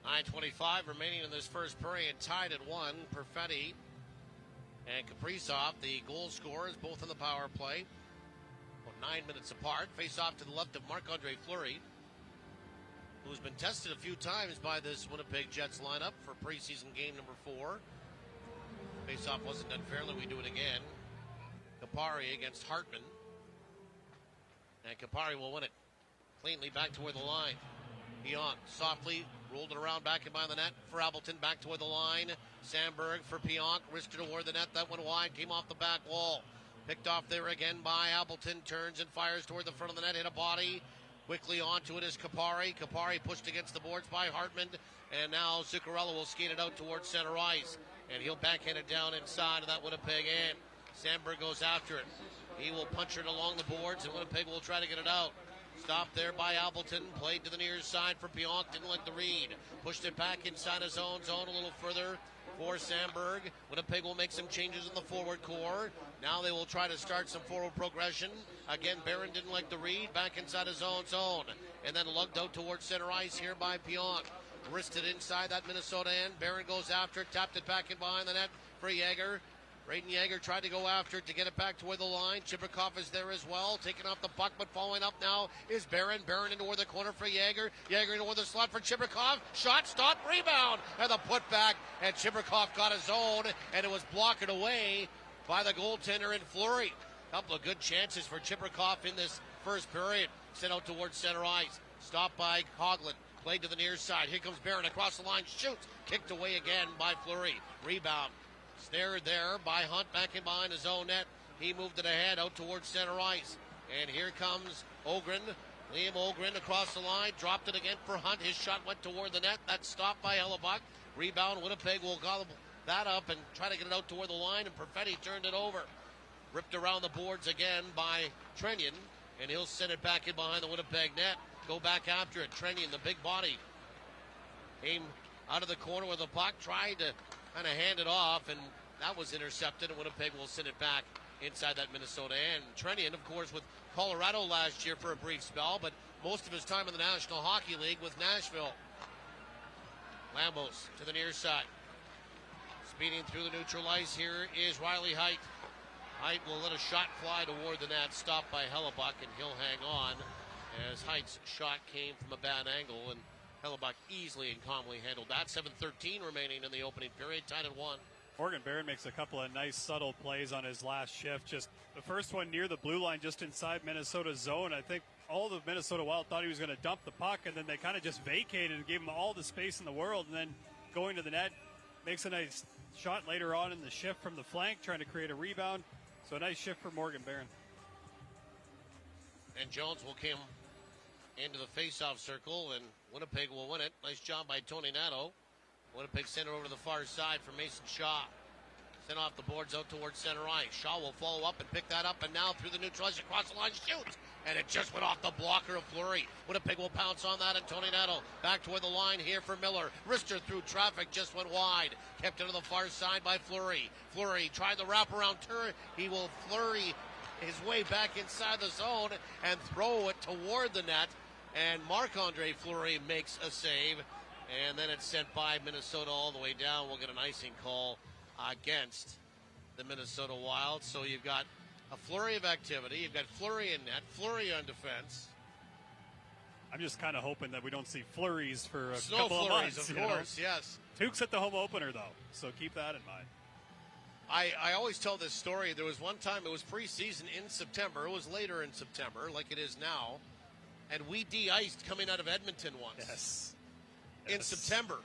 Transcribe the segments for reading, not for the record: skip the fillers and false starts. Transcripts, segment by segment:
9:25 remaining in this first period, tied at 1. Perfetti and Kaprizov, the goal scorers, both on the power play. About 9 minutes apart. Face off to the left of Marc-Andre Fleury, who's been tested a few times by this Winnipeg Jets lineup for preseason game number 4. Face off wasn't done fairly. We do it again. Kapari against Hartman. And Kapari will win it cleanly back toward the line. Pionk softly rolled it around back in behind the net for Appleton, back toward the line. Sandberg for Pionk, risked it toward the net, that went wide, came off the back wall. Picked off there again by Appleton, turns and fires toward the front of the net, hit a body. Quickly onto it is Kapari. Kapari pushed against the boards by Hartman, and now Zuccarello will skate it out towards center ice, and he'll backhand it down inside of that Winnipeg end. Sandberg goes after it. He will punch it along the boards, and Winnipeg will try to get it out. Stopped there by Appleton, played to the near side for Pionk, didn't like the read. Pushed it back inside his own zone a little further for Sandberg. Winnipeg will make some changes in the forward core. Now they will try to start some forward progression. Again, Barron didn't like the read, back inside his own zone. And then lugged out towards center ice here by Pionk. Wristed inside that Minnesota end. Barron goes after it, tapped it back in behind the net for Yager. Braden Yager tried to go after it to get it back toward the line. Chibrikov is there as well, taking off the puck, but following up now is Barron. Barron into the corner for Yager. Yager into the slot for Chibrikov. Shot, stop, rebound, and the putback. And Chibrikov got his own, and it was blocked away by the goaltender in Fleury. Couple of good chances for Chibrikov in this first period. Sent out towards center ice. Stopped by Coughlin. Played to the near side. Here comes Barron across the line. Shoots. Kicked away again by Fleury. Rebound. Snared there by Hunt back in behind his own net. He moved it ahead out towards center ice. And here comes Ogren. Liam Ogren across the line. Dropped it again for Hunt. His shot went toward the net. That's stopped by Hellebuck. Rebound. Winnipeg will gobble that up and try to get it out toward the line. And Perfetti turned it over. Ripped around the boards again by Trenyon. And he'll send it back in behind the Winnipeg net. Go back after it. Trenyon, the big body, came out of the corner with the puck. Tried to kind of hand it off, and that was intercepted, and Winnipeg will send it back inside that Minnesota end. Trenyon, of course, with Colorado last year for a brief spell, but most of his time in the National Hockey League with Nashville. Lambos to the near side. Speeding through the neutral ice here is Riley Heidt. Heidt will let a shot fly toward the net, stopped by Hellebuck, and he'll hang on as Heidt's shot came from a bad angle, and Hellebuck easily and calmly handled that. 7:13 remaining in the opening period, tied at 1. Morgan Barron makes a couple of nice subtle plays on his last shift. Just the first one near the blue line, just inside Minnesota's zone. I think all the Minnesota Wild thought he was going to dump the puck, and then they kind of just vacated and gave him all the space in the world. And then going to the net, makes a nice shot later on in the shift from the flank, trying to create a rebound. So a nice shift for Morgan Barron. And Jones will come into the face-off circle, and Winnipeg will win it. Nice job by Tony Nato. Winnipeg sent it over to the far side for Mason Shaw. Sent off the boards out towards center ice. Shaw will follow up and pick that up, and now through the neutral ice across the line, shoots! And it just went off the blocker of Fleury. Winnipeg will pounce on that, and Tony Nato back toward the line here for Miller. Wrister through traffic, just went wide. Kept it to the far side by Fleury. Fleury tried the wraparound turn. He will Fleury his way back inside the zone and throw it toward the net. And Marc-Andre Fleury makes a save, and then it's sent by Minnesota all the way down. We'll get an icing call against the Minnesota Wild. So you've got a flurry of activity. You've got Fleury in net, Fleury on defense. I'm just kind of hoping that we don't see flurries for a Snow couple flurries, of months. of course, yes. Tukes at the home opener, though, so keep that in mind. I always tell this story. There was one time, it was preseason in September. It was later in September, like it is now. And we de-iced coming out of Edmonton once. Yes. In September.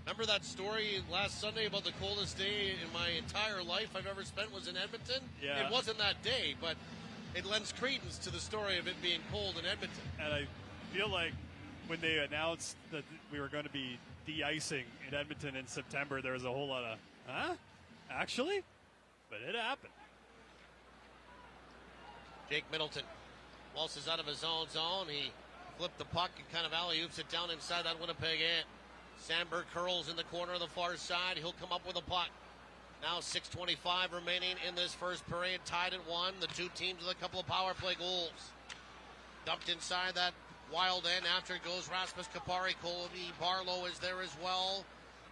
Remember that story last Sunday about the coldest day in my entire life I've ever spent was in Edmonton? Yeah. It wasn't that day, but it lends credence to the story of it being cold in Edmonton. And I feel like when they announced that we were going to be de-icing in Edmonton in September, there was a whole lot of, huh? Actually? But it happened. Jake Middleton waltzes out of his own zone. He flipped the puck and kind of alley-oops it down inside that Winnipeg end. Sandberg curls in the corner of the far side. He'll come up with a puck. Now 6:25 remaining in this first period, tied at 1. The two teams with a couple of power play goals. Dumped inside that Wild end after it goes Rasmus Kapari. Colby Barlow is there as well.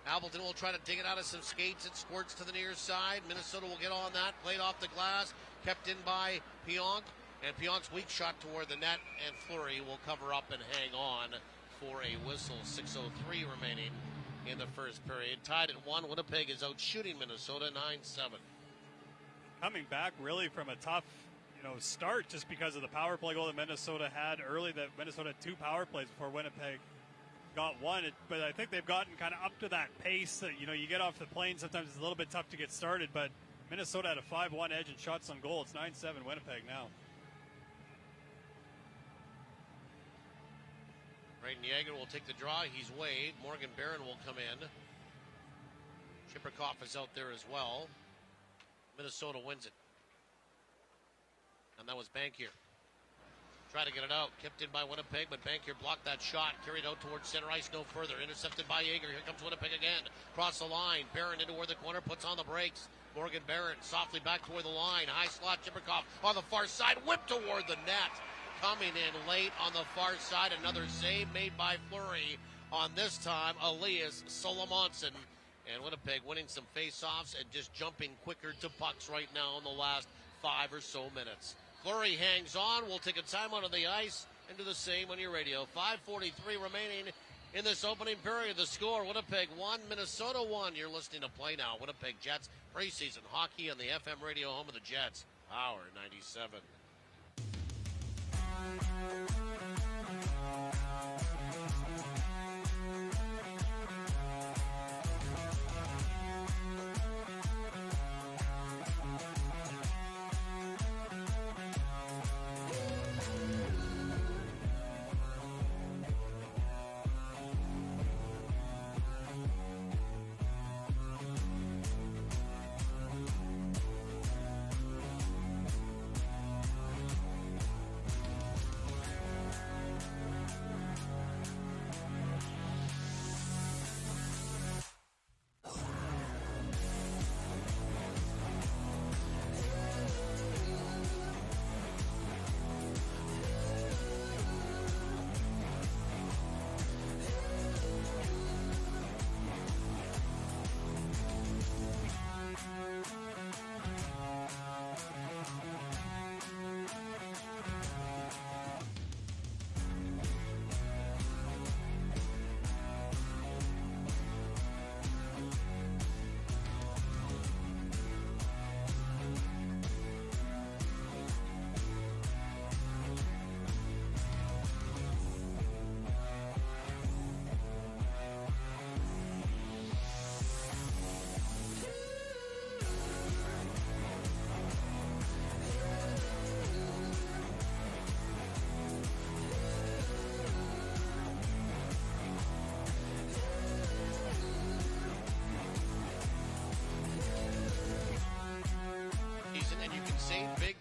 Appleton will try to dig it out of some skates. It squirts to the near side. Minnesota will get on that. Played off the glass. Kept in by Pionk. And Pionk's weak shot toward the net. And Fleury will cover up and hang on for a whistle. 6:03 remaining in the first period. Tied at 1. Winnipeg is out shooting Minnesota 9-7. Coming back really from a tough start just because of the power play goal that Minnesota had early. That Minnesota had 2 power plays before Winnipeg got one. But I think they've gotten kind of up to that pace that, you get off the plane. Sometimes it's a little bit tough to get started, but Minnesota had a 5-1 edge in shots on goal. It's 9-7 Winnipeg now. Braden Yeager will take the draw. He's waived. Morgan Barron will come in. Chipperkoff is out there as well. Minnesota wins it. And that was Bankier. Try to get it out. Kept in by Winnipeg, but Bankier blocked that shot. Carried out towards center ice, no further. Intercepted by Yeager. Here comes Winnipeg again. Cross the line. Barron into where the corner, puts on the brakes. Morgan Barron softly back toward the line. High slot, Chipperkoff on the far side. Whipped toward the net. Coming in late on the far side. Another save made by Fleury. On this time, Elias Solomonson. And Winnipeg winning some face-offs and just jumping quicker to pucks right now in the last 5 or so minutes. Fleury hangs on. We'll take a timeout on the ice and do the same on your radio. 5:43 remaining in this opening period. The score, Winnipeg 1, Minnesota 1. You're listening to Play Now. Winnipeg Jets preseason hockey on the FM radio home of the Jets. Power 97.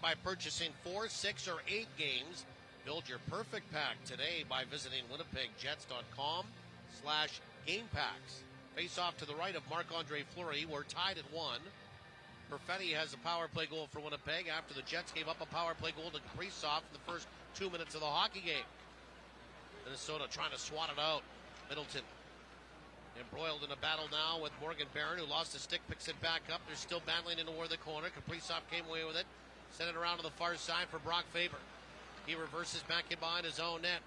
By purchasing 4, 6, or 8 games. Build your perfect pack today by visiting winnipegjets.com/game packs. Face off to the right of Marc-Andre Fleury. We're tied at 1. Perfetti has a power play goal for Winnipeg after the Jets gave up a power play goal to Kaprizov in the first 2 minutes of the hockey game. Minnesota trying to swat it out. Middleton embroiled in a battle now with Morgan Barron, who lost his stick, picks it back up. They're still battling into where the corner. Kaprizov came away with it. Sent it around to the far side for Brock Faber. He reverses back in behind his own net.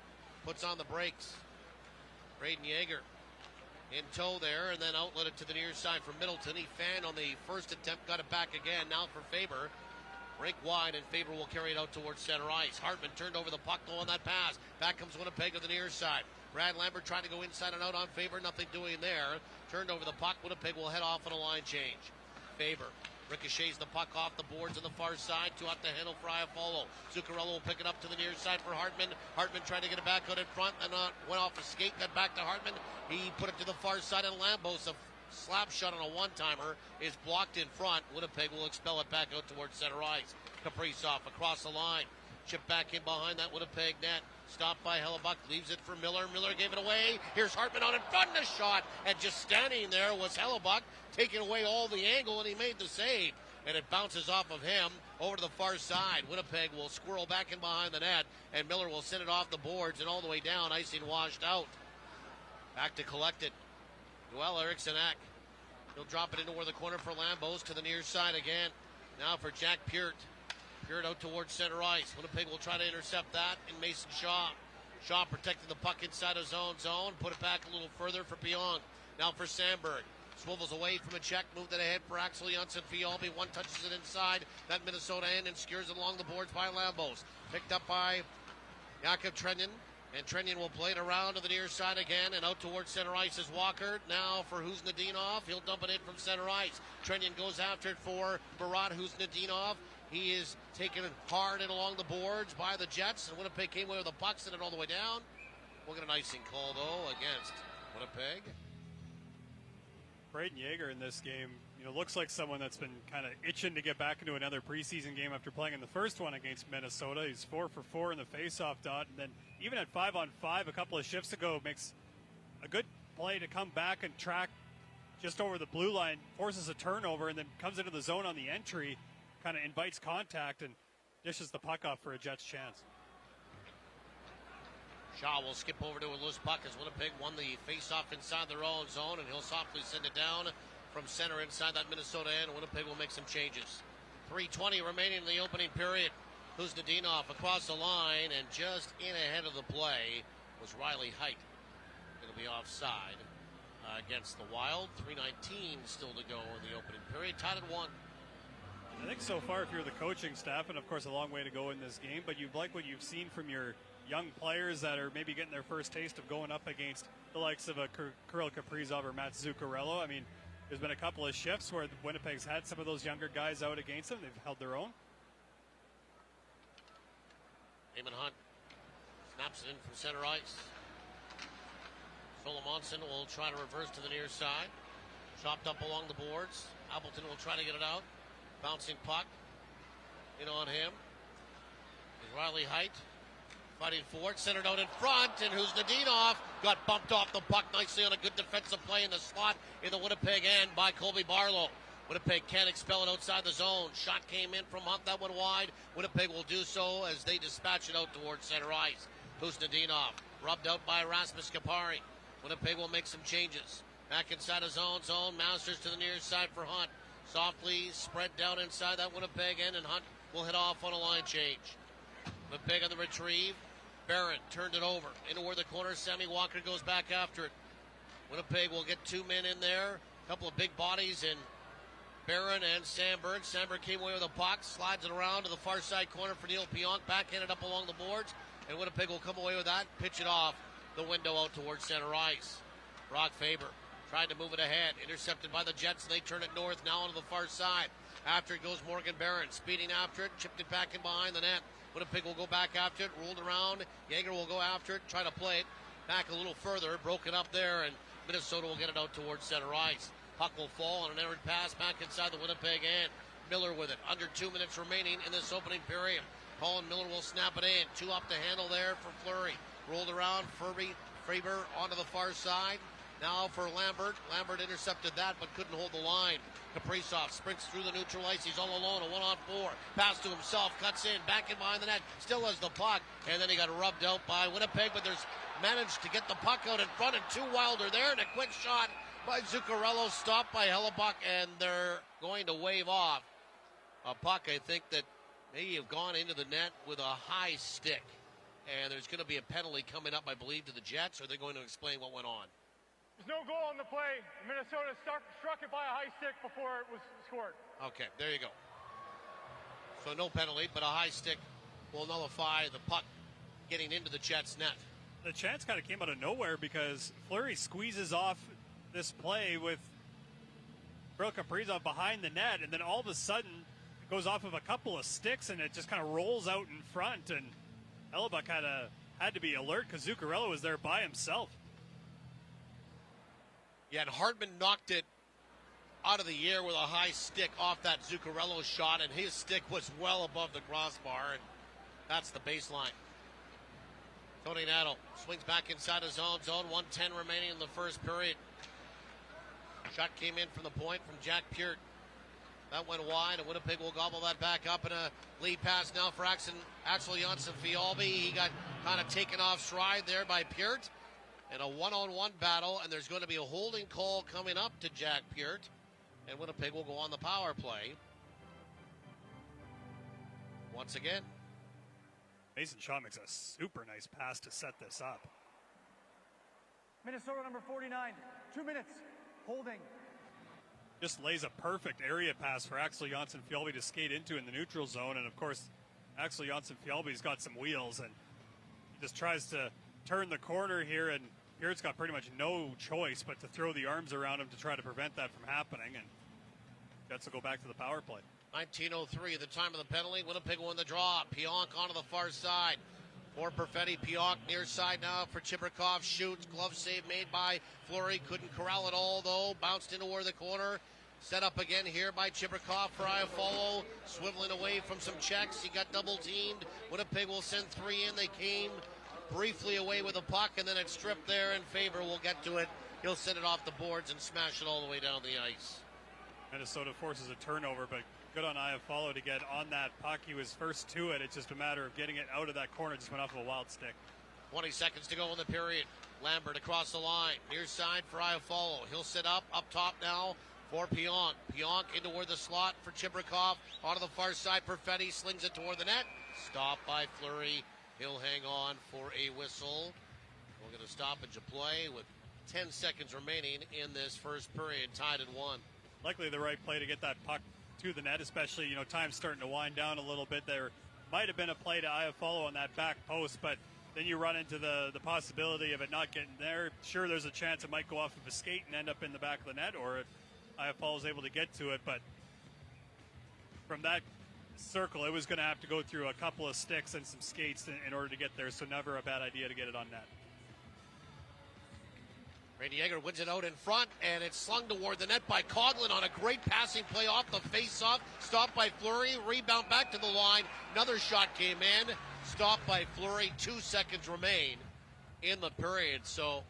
Puts on the brakes. Braden Yeager in tow there, and then outlet it to the near side for Middleton. He fanned on the first attempt, got it back again. Now for Faber. Rink wide, and Faber will carry it out towards center ice. Hartman turned over the puck, though, on that pass. Back comes Winnipeg to the near side. Brad Lambert trying to go inside and out on Faber. Nothing doing there. Turned over the puck. Winnipeg will head off on a line change. Faber ricochets the puck off the boards on the far side. 2 out the handle for Iafallo. Zuccarello will pick it up to the near side for Hartman. Hartman trying to get it back out in front and went off a skate. Got back to Hartman. He put it to the far side, and Lambos, a slap shot on a one-timer, is blocked in front. Winnipeg will expel it back out towards center ice. Kaprizov across the line. Chip back in behind that Winnipeg net. Stopped by Hellebuck. Leaves it for Miller. Miller gave it away. Here's Hartman on in front of the shot. And just standing there was Hellebuck, taking away all the angle, and he made the save. and it bounces off of him over to the far side. Winnipeg will squirrel back in behind the net, and Miller will send it off the boards and all the way down, icing washed out. Back to collect it. Joel Eriksson Ek. He'll drop it into where the corner for Lambos to the near side again. Now for Jack Peart. Peart out towards center ice. Winnipeg will try to intercept that in Mason Shaw. Shaw protecting the puck inside his own zone. Put it back a little further for Pionk. Now for Sandberg. Swivels away from a check. Moved it ahead for Axel Jonsson-Fjallby. One touches it inside that Minnesota end and skewers it along the boards by Lambos. Picked up by Jakub Trenjan. And Trenjan will play it around to the near side again, and out towards center ice is Walker. Now for Huznadinov. He'll dump it in from center ice. Trenjan goes after it for Murat Huznadinov. He is taken hard and along the boards by the Jets, and Winnipeg came away with the puck, sent it all the way down. We'll get an icing call, though, against Winnipeg. Braden Yeager in this game, looks like someone that's been kind of itching to get back into another preseason game after playing in the first one against Minnesota. He's 4 for 4 in the faceoff dot, and then even at 5-on-5 a couple of shifts ago, makes a good play to come back and track just over the blue line, forces a turnover, and then comes into the zone on the entry, kind of invites contact and dishes the puck off for a Jets chance. Shaw will skip over to a loose puck as Winnipeg won the faceoff inside their own zone, and he'll softly send it down from center inside that Minnesota end. Winnipeg will make some changes. 3:20 remaining in the opening period. Huznadinov across the line, and just in ahead of the play was Riley Heidt. It'll be offside against the Wild. 3:19 still to go in the opening period. Tied at 1. I think so far, if you're the coaching staff, and of course a long way to go in this game, but you like what you've seen from your young players that are maybe getting their first taste of going up against the likes of a Kirill Kaprizov or Matt Zuccarello. I mean, there's been a couple of shifts where Winnipeg's had some of those younger guys out against them. They've held their own. Eamon Hunt snaps it in from center ice. Solomonson will try to reverse to the near side. Chopped up along the boards. Appleton will try to get it out. Bouncing puck in on him. Is Riley Heidt fighting for it. Centered out in front, and Huznadinov got bumped off the puck nicely on a good defensive play in the slot in the Winnipeg end by Colby Barlow. Winnipeg can't expel it outside the zone. Shot came in from Hunt, that went wide. Winnipeg will do so as they dispatch it out towards center ice. Huznadinov rubbed out by Rasmus Kapari. Winnipeg will make some changes. Back inside his own zone. Masters to the near side for Hunt. Softly spread down inside that Winnipeg end, and Hunt will head off on a line change. Winnipeg on the retrieve. Barron turned it over into where the corner. Sammy Walker goes back after it. Winnipeg will get 2 men in there. A couple of big bodies in Barron and Sandberg. Sandberg came away with a puck, slides it around to the far side corner for Neil Pionk. Backhanded up along the boards, and Winnipeg will come away with that. Pitch it off the window out towards center ice. Brock Faber tried to move it ahead. Intercepted by the Jets, and they turn it north now onto the far side. After it goes Morgan Barron, speeding after it, chipped it back in behind the net. Winnipeg will go back after it, rolled around. Yeager will go after it, try to play it back a little further, broken up there, and Minnesota will get it out towards center ice. Puck will fall on an errant pass back inside the Winnipeg end. Miller with it, under 2 minutes remaining in this opening period. Colin Miller will snap it in. 2 up the handle there for Fleury. Rolled around, Faber onto the far side. Now for Lambert. Lambert intercepted that but couldn't hold the line. Kaprizov sprints through the neutral ice. He's all alone, a 1-on-4. Pass to himself, cuts in, back in behind the net. Still has the puck, and then he got rubbed out by Winnipeg, but there's managed to get the puck out in front, and 2 Wilder there, and a quick shot by Zuccarello, stopped by Hellebuck, and they're going to wave off a puck, I think, that may have gone into the net with a high stick. And there's going to be a penalty coming up, I believe, to the Jets, or they're going to explain what went on. There's no goal on the play. Minnesota struck it by a high stick before it was scored. Okay, there you go. So no penalty, but a high stick will nullify the puck getting into the Jets' net. The chance kind of came out of nowhere because Fleury squeezes off this play with Kirill Kaprizov behind the net, and then all of a sudden it goes off of a couple of sticks, and it just kind of rolls out in front, and Hellebuck kind of had to be alert because Zuccarello was there by himself. Yeah, and Hartman knocked it out of the air with a high stick off that Zuccarello shot, and his stick was well above the crossbar, and that's the baseline. Tony Nadeau swings back inside his own zone. 1:10 remaining in the first period. Shot came in from the point from Jack Peart. That went wide, and Winnipeg will gobble that back up in a lead pass now for Axel Jonsson-Fjällby. He got kind of taken off stride there by Peart in a one-on-one battle, and there's going to be a holding call coming up to Jack Peart, and Winnipeg will go on the power play. Once again, Mason Shaw makes a super nice pass to set this up. Minnesota number 49, 2 minutes, holding. Just lays a perfect area pass for Axel Jonsson-Fjällby to skate into in the neutral zone. And, of course, Axel Jonsson-Fjällby's got some wheels and he just tries to turn the corner here. And Peart's got pretty much no choice but to throw the arms around him to try to prevent that from happening. And Jets will go back to the power play. 19:03 at the time of the penalty. Winnipeg won the draw. Pionk onto the far side for Perfetti. Pionk near side now for Chibrikov. Shoots. Glove save made by Fleury. Couldn't corral it all, though. Bounced into the corner. Set up again here by Chibrikov for Iafallo. Swiveling away from some checks. He got double teamed. Winnipeg will send 3 in. They came briefly away with a puck, and then it's stripped there, and Faber will get to it. He'll send it off the boards and smash it all the way down the ice. Minnesota forces a turnover, but good on Iafallo to get on that puck. He was first to it. It's just a matter of getting it out of that corner. Just went off of a wild stick. 20 seconds to go in the period. Lambert across the line. Near side for Iafallo. He'll sit up top now for Pionk. Pionk into where the slot for Chibrikov. Onto the far side. Perfetti slings it toward the net. Stopped by Fleury. He'll hang on for a whistle. We're going to stoppage of play with 10 seconds remaining in this first period. Tied at 1. Likely the right play to get that puck to the net, especially, time's starting to wind down a little bit. There might have been a play to Iafallo on that back post, but then you run into the possibility of it not getting there. Sure, there's a chance it might go off of a skate and end up in the back of the net, or Iafallo is able to get to it, but from that circle, it was going to have to go through a couple of sticks and some skates in order to get there, so never a bad idea to get it on net. Randy Yeager wins it out in front, and it's slung toward the net by Coghlan on a great passing play off the face-off. Stopped by Fleury, rebound back to the line. Another shot came in, stopped by Fleury. 2 seconds remain in the period. So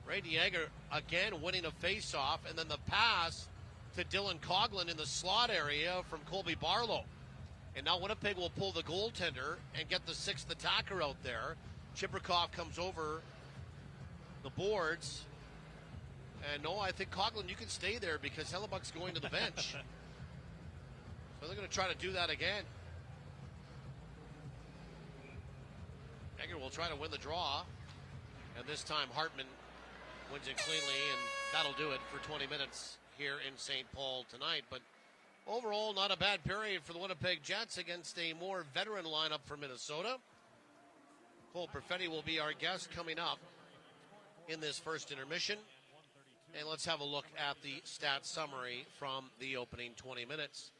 Randy Yeager again winning a face-off, and then the pass to Dylan Coghlan in the slot area from Colby Barlow. And now Winnipeg will pull the goaltender and get the 6th attacker out there. Chibrikov comes over the boards. And no, I think Coghlan, you can stay there because Hellebuck's going to the bench. So they're going to try to do that again. Yeager will try to win the draw. And this time Hartman wins it cleanly, and that'll do it for 20 minutes here in St. Paul tonight. But overall, not a bad period for the Winnipeg Jets against a more veteran lineup for Minnesota. Cole Perfetti will be our guest coming up in this first intermission. And let's have a look at the stat summary from the opening 20 minutes.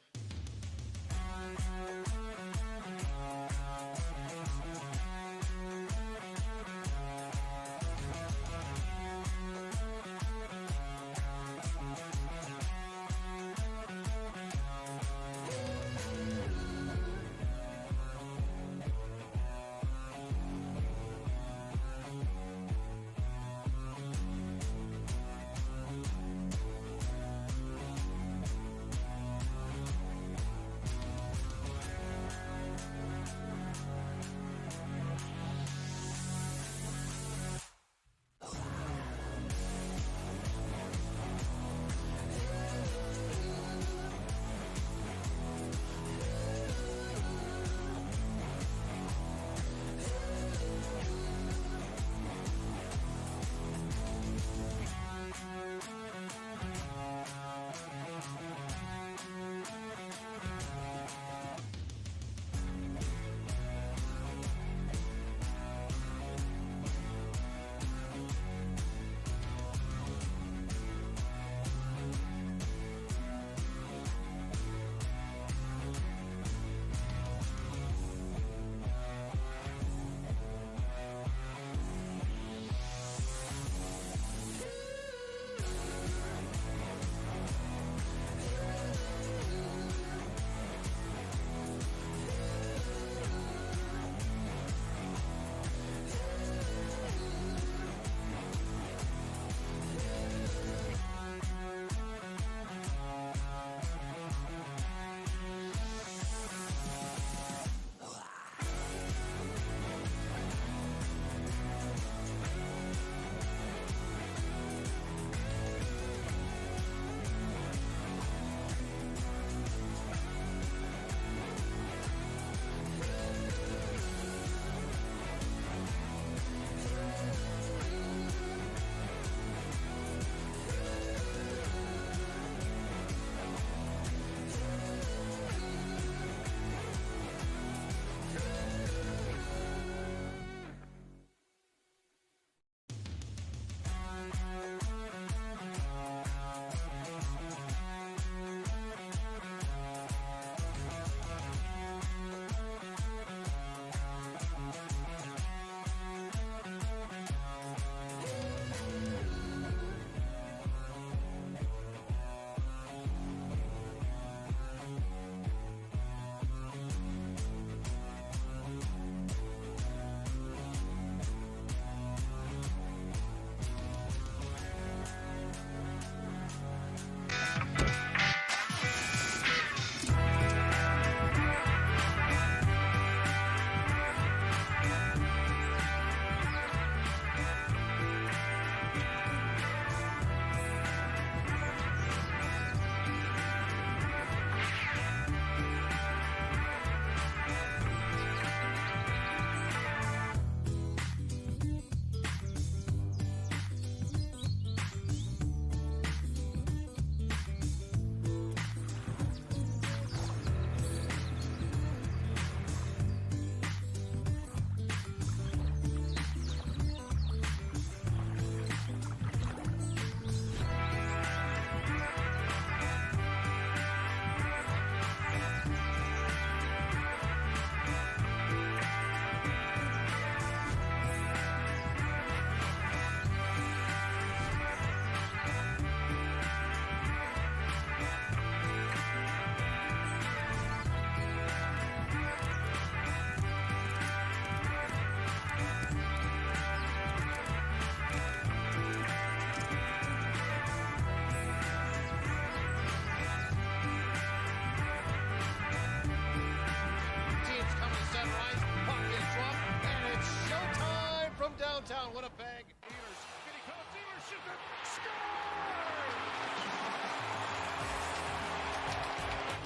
downtown Winnipeg. Ehlers, here he comes, Ehlers shoots it, score!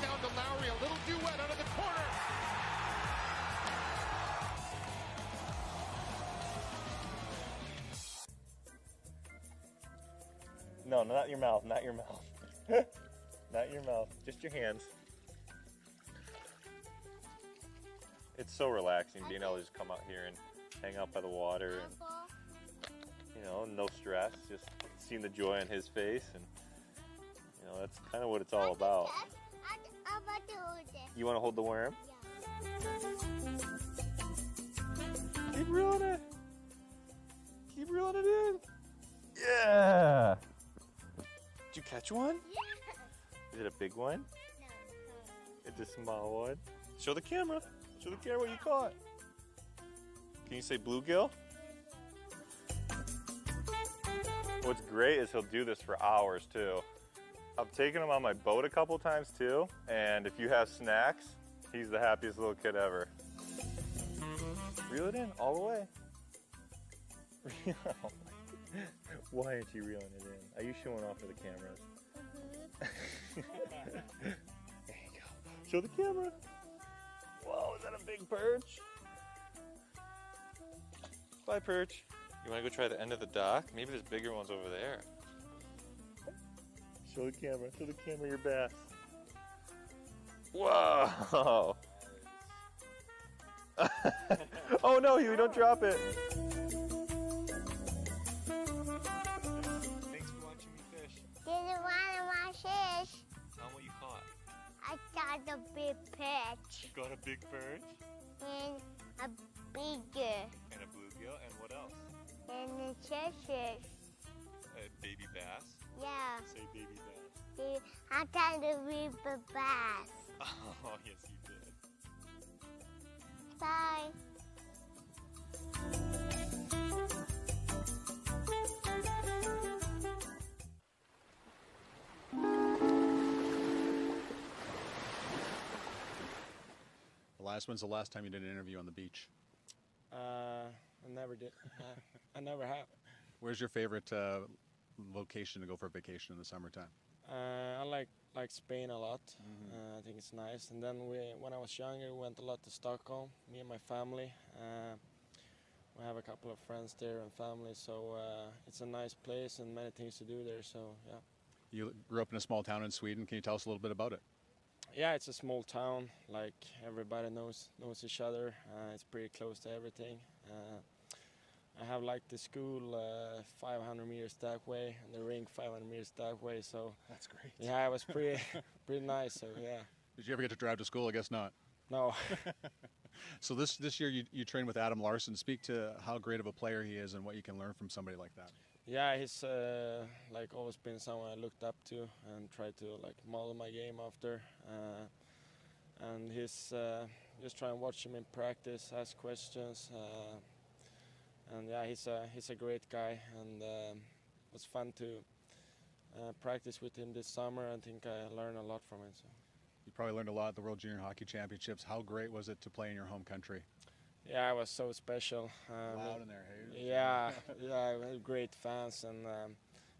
Down to Lowry, a little duet out of the corner. No, not your mouth, not your mouth. Not your mouth, just your hands. It's so relaxing being able to just come out here and hang out by the water and, you know, no stress, just seeing the joy on his face, and, you know, that's kind of what it's all about. You want to hold the worm? Keep reeling it. Keep reeling it in. Yeah. Did you catch one? Yeah. Is it a big one? No. It's a small one. Show the camera. Show the camera what you caught. Can you say bluegill? What's great is he'll do this for hours too. I've taken him on my boat a couple times too, and if you have snacks, he's the happiest little kid ever. Reel it in all the way. Why aren't you reeling it in? Are you showing off for the cameras? There you go. Show the camera. Whoa, is that a big perch? Bye, perch. You want to go try the end of the dock? Maybe there's bigger ones over there. Show the camera your bass. Whoa! Oh no, Huey, don't drop it. Thanks for watching me fish. Didn't want to watch fish. Tell 'em what you caught. I got a big perch Got a big perch and a bigger and a bluegill, and what else? and the churches. A baby bass. Yeah, Say baby bass. I got a river bass. Oh, yes, you did. Bye. When's the last time you did an interview on the beach? I never did. I never have. Where's your favorite location to go for a vacation in the summertime? I like Spain a lot. I think it's nice. And then when I was younger, we went a lot to Stockholm, me and my family. We have a couple of friends there and family, so it's a nice place and many things to do there, so yeah. You grew up in a small town in Sweden. Can you tell us a little bit about it? Yeah, it's a small town, like everybody knows each other. It's pretty close to everything. I have like the school 500 meters that way and the rink 500 meters that way, so That's great. yeah, it was pretty nice, so yeah. Did you ever get to drive to school? I guess not. No. So this year you trained with Adam Larson. Speak to how great of a player he is and what you can learn from somebody like that. Yeah, he's like always been someone I looked up to and tried to like model my game after. And he's just try and watch him in practice, ask questions, and yeah, he's a great guy, and it was fun to practice with him this summer. I think I learned a lot from it. So. You probably learned a lot at the World Junior Hockey Championships. How great was it to play in your home country? Yeah, it was so special. Loud in there, hey? Yeah, yeah, we had great fans and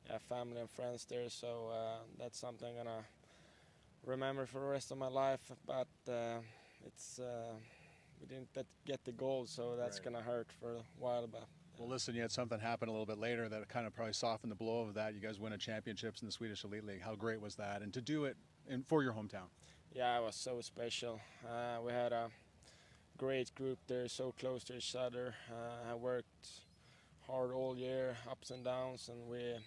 yeah, family and friends there. So that's something I'm gonna remember for the rest of my life. But it's we didn't get the goal, so that's gonna hurt for a while. But well, listen, you had something happen a little bit later that kind of probably softened the blow of that. You guys win a championships in the Swedish Elite League. How great was that? And to do it for your hometown. Yeah, it was so special. We had a great group there, so close to each other. I worked hard all year, ups and downs, and we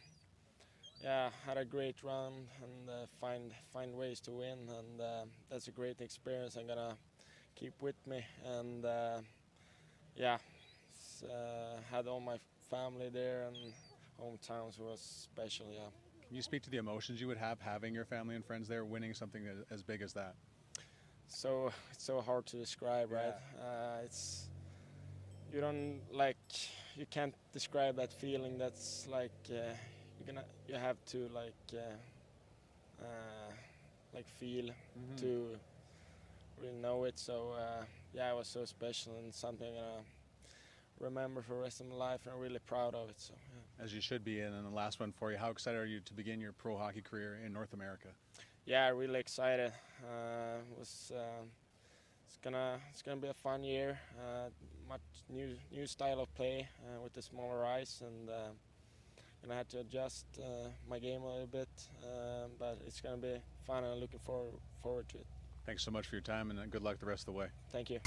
had a great run and find ways to win, and that's a great experience I'm gonna keep with me. And had all my family there and hometowns was special. Yeah. Can you speak to the emotions you would have having your family and friends there, winning something as big as that? So it's so hard to describe, right? It's you can't describe that feeling. That's like you have to feel to really know it. So yeah, it was so special and something remember for the rest of my life, and I'm really proud of it. So, yeah. As you should be. And then the last one for you, how excited are you to begin your pro hockey career in North America? Yeah, really excited. It's gonna be a fun year. Much new style of play with the smaller ice, and gonna have to adjust my game a little bit. But it's gonna be fun, and I'm looking forward to it. Thanks so much for your time, and good luck the rest of the way. Thank you.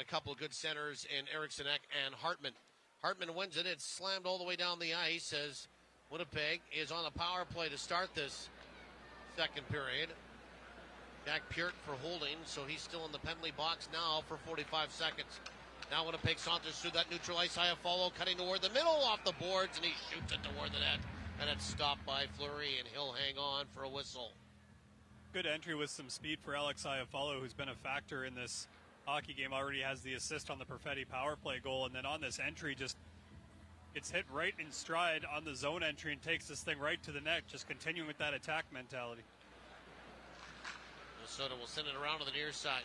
couple of good centers in Eriksson Ek and Hartman. Hartman wins it. It's slammed all the way down the ice as Winnipeg is on a power play to start this second period. Jack Peart for holding, so he's still in the penalty box now for 45 seconds. Now Winnipeg saunters through that neutral ice. Iafallo cutting toward the middle off the boards, and he shoots it toward the net. And it's stopped by Fleury, and he'll hang on for a whistle. Good entry with some speed for Alex Iafallo, who's been a factor in this hockey game. Already has the assist on the Perfetti power play goal, and then on this entry just gets hit right in stride on the zone entry and takes this thing right to the net, just continuing with that attack mentality. Minnesota will send it around to the near side.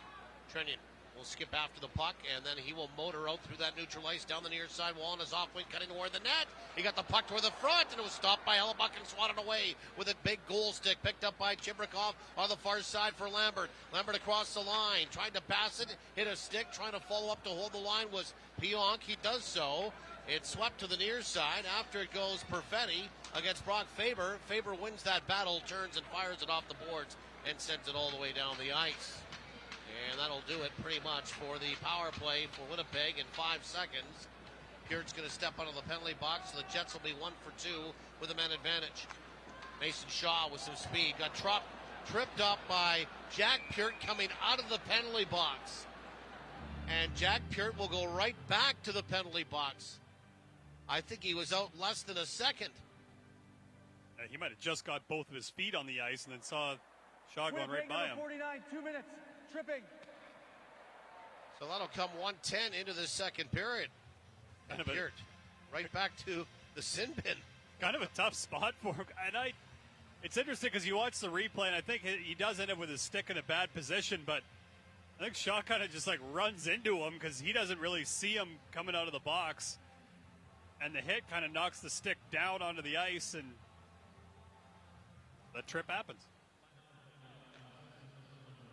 Trennion will skip after the puck, and then he will motor out through that neutral ice down the near side wall on his off wing, cutting toward the net. He got the puck toward the front, and it was stopped by Hellebuck and swatted away with a big goal stick, picked up by Chibrikov on the far side for Lambert. Lambert across the line, tried to pass it, hit a stick, trying to follow up to hold the line was Pionk. He does so. It's swept to the near side. After it goes Perfetti against Brock Faber. Faber wins that battle, turns and fires it off the boards, and sends it all the way down the ice. And that'll do it pretty much for the power play for Winnipeg in 5 seconds. Peart's going to step out of the penalty box, so the Jets will be 1 for 2 with a man advantage. Mason Shaw with some speed. Got tripped up by Jack Peart coming out of the penalty box. And Jack Peart will go right back to the penalty box. I think he was out less than a second. He might have just got both of his feet on the ice and then saw Shaw going right by him. 49, 2 minutes, tripping. So that'll come 1:10 into the second period. And Peart right back to the sin bin. Kind of a tough spot for him. And it's interesting because you watch the replay, and I think he does end up with his stick in a bad position, but I think Shaw kind of just like runs into him because he doesn't really see him coming out of the box. And the hit kind of knocks the stick down onto the ice, and the trip happens.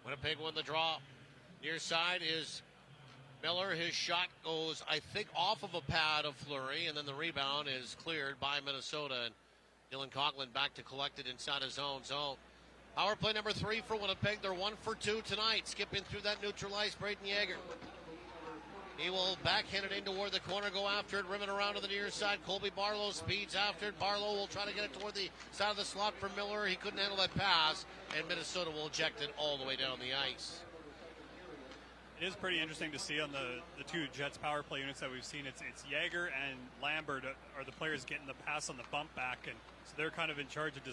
Winnipeg won the draw. Near side is Miller. His shot goes, I think, off of a pad of Fleury, and then the rebound is cleared by Minnesota. And Dylan Coughlin back to collect it inside his own zone. Power play number 3 for Winnipeg. They're 1 for 2 tonight. Skipping through that neutral ice, Braden Yager. He will backhand it in toward the corner, go after it, rim it around to the near side. Colby Barlow speeds after it. Barlow will try to get it toward the side of the slot for Miller. He couldn't handle that pass, and Minnesota will eject it all the way down the ice. It is pretty interesting to see on the two Jets power play units that we've seen. It's Yager and Lambert are the players getting the pass on the bump back, and so they're kind of in charge of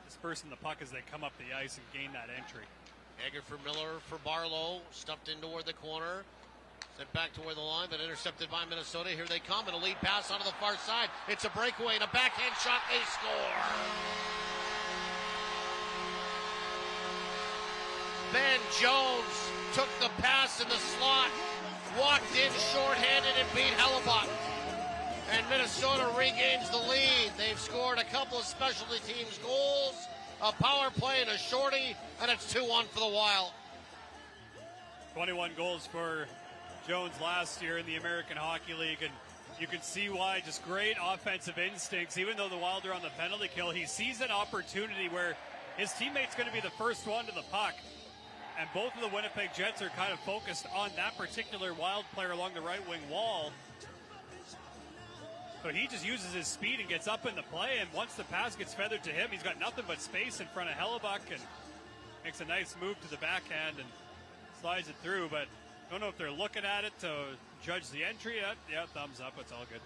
dispersing the puck as they come up the ice and gain that entry. Yager for Miller for Barlow, stuffed in toward the corner. Sent back toward the line, but intercepted by Minnesota. Here they come, and a lead pass onto the far side. It's a breakaway and a backhand shot. They score. Ben Jones took the pass in the slot, walked in shorthanded and beat Hellebuck. And Minnesota regains the lead. They've scored a couple of specialty teams goals, a power play and a shorty, and it's 2-1 for the Wild. 21 goals for Jones last year in the American Hockey League, and you can see why. Just great offensive instincts. Even though the Wild are on the penalty kill, he sees an opportunity where his teammate's going to be the first one to the puck, and both of the Winnipeg Jets are kind of focused on that particular Wild player along the right wing wall. So he just uses his speed and gets up in the play, and once the pass gets feathered to him, he's got nothing but space in front of Hellebuck and makes a nice move to the backhand and slides it through, but don't know if they're looking at it to judge the entry. Yeah, thumbs up. It's all good.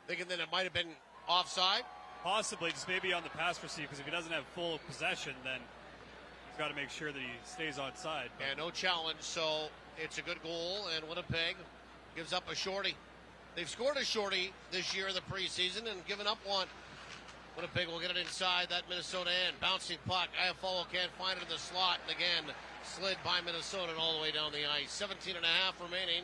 Thinking that it might have been offside? Possibly, just maybe on the pass receive, because if he doesn't have full possession, then he's got to make sure that he stays on side. And no challenge, so it's a good goal, and Winnipeg gives up a shorty. They've scored a shorty this year in the preseason and given up one. Winnipeg will get it inside that Minnesota end. Bouncing puck. Iafallo can't find it in the slot, and again, slid by Minnesota and all the way down the ice. 17 and a half remaining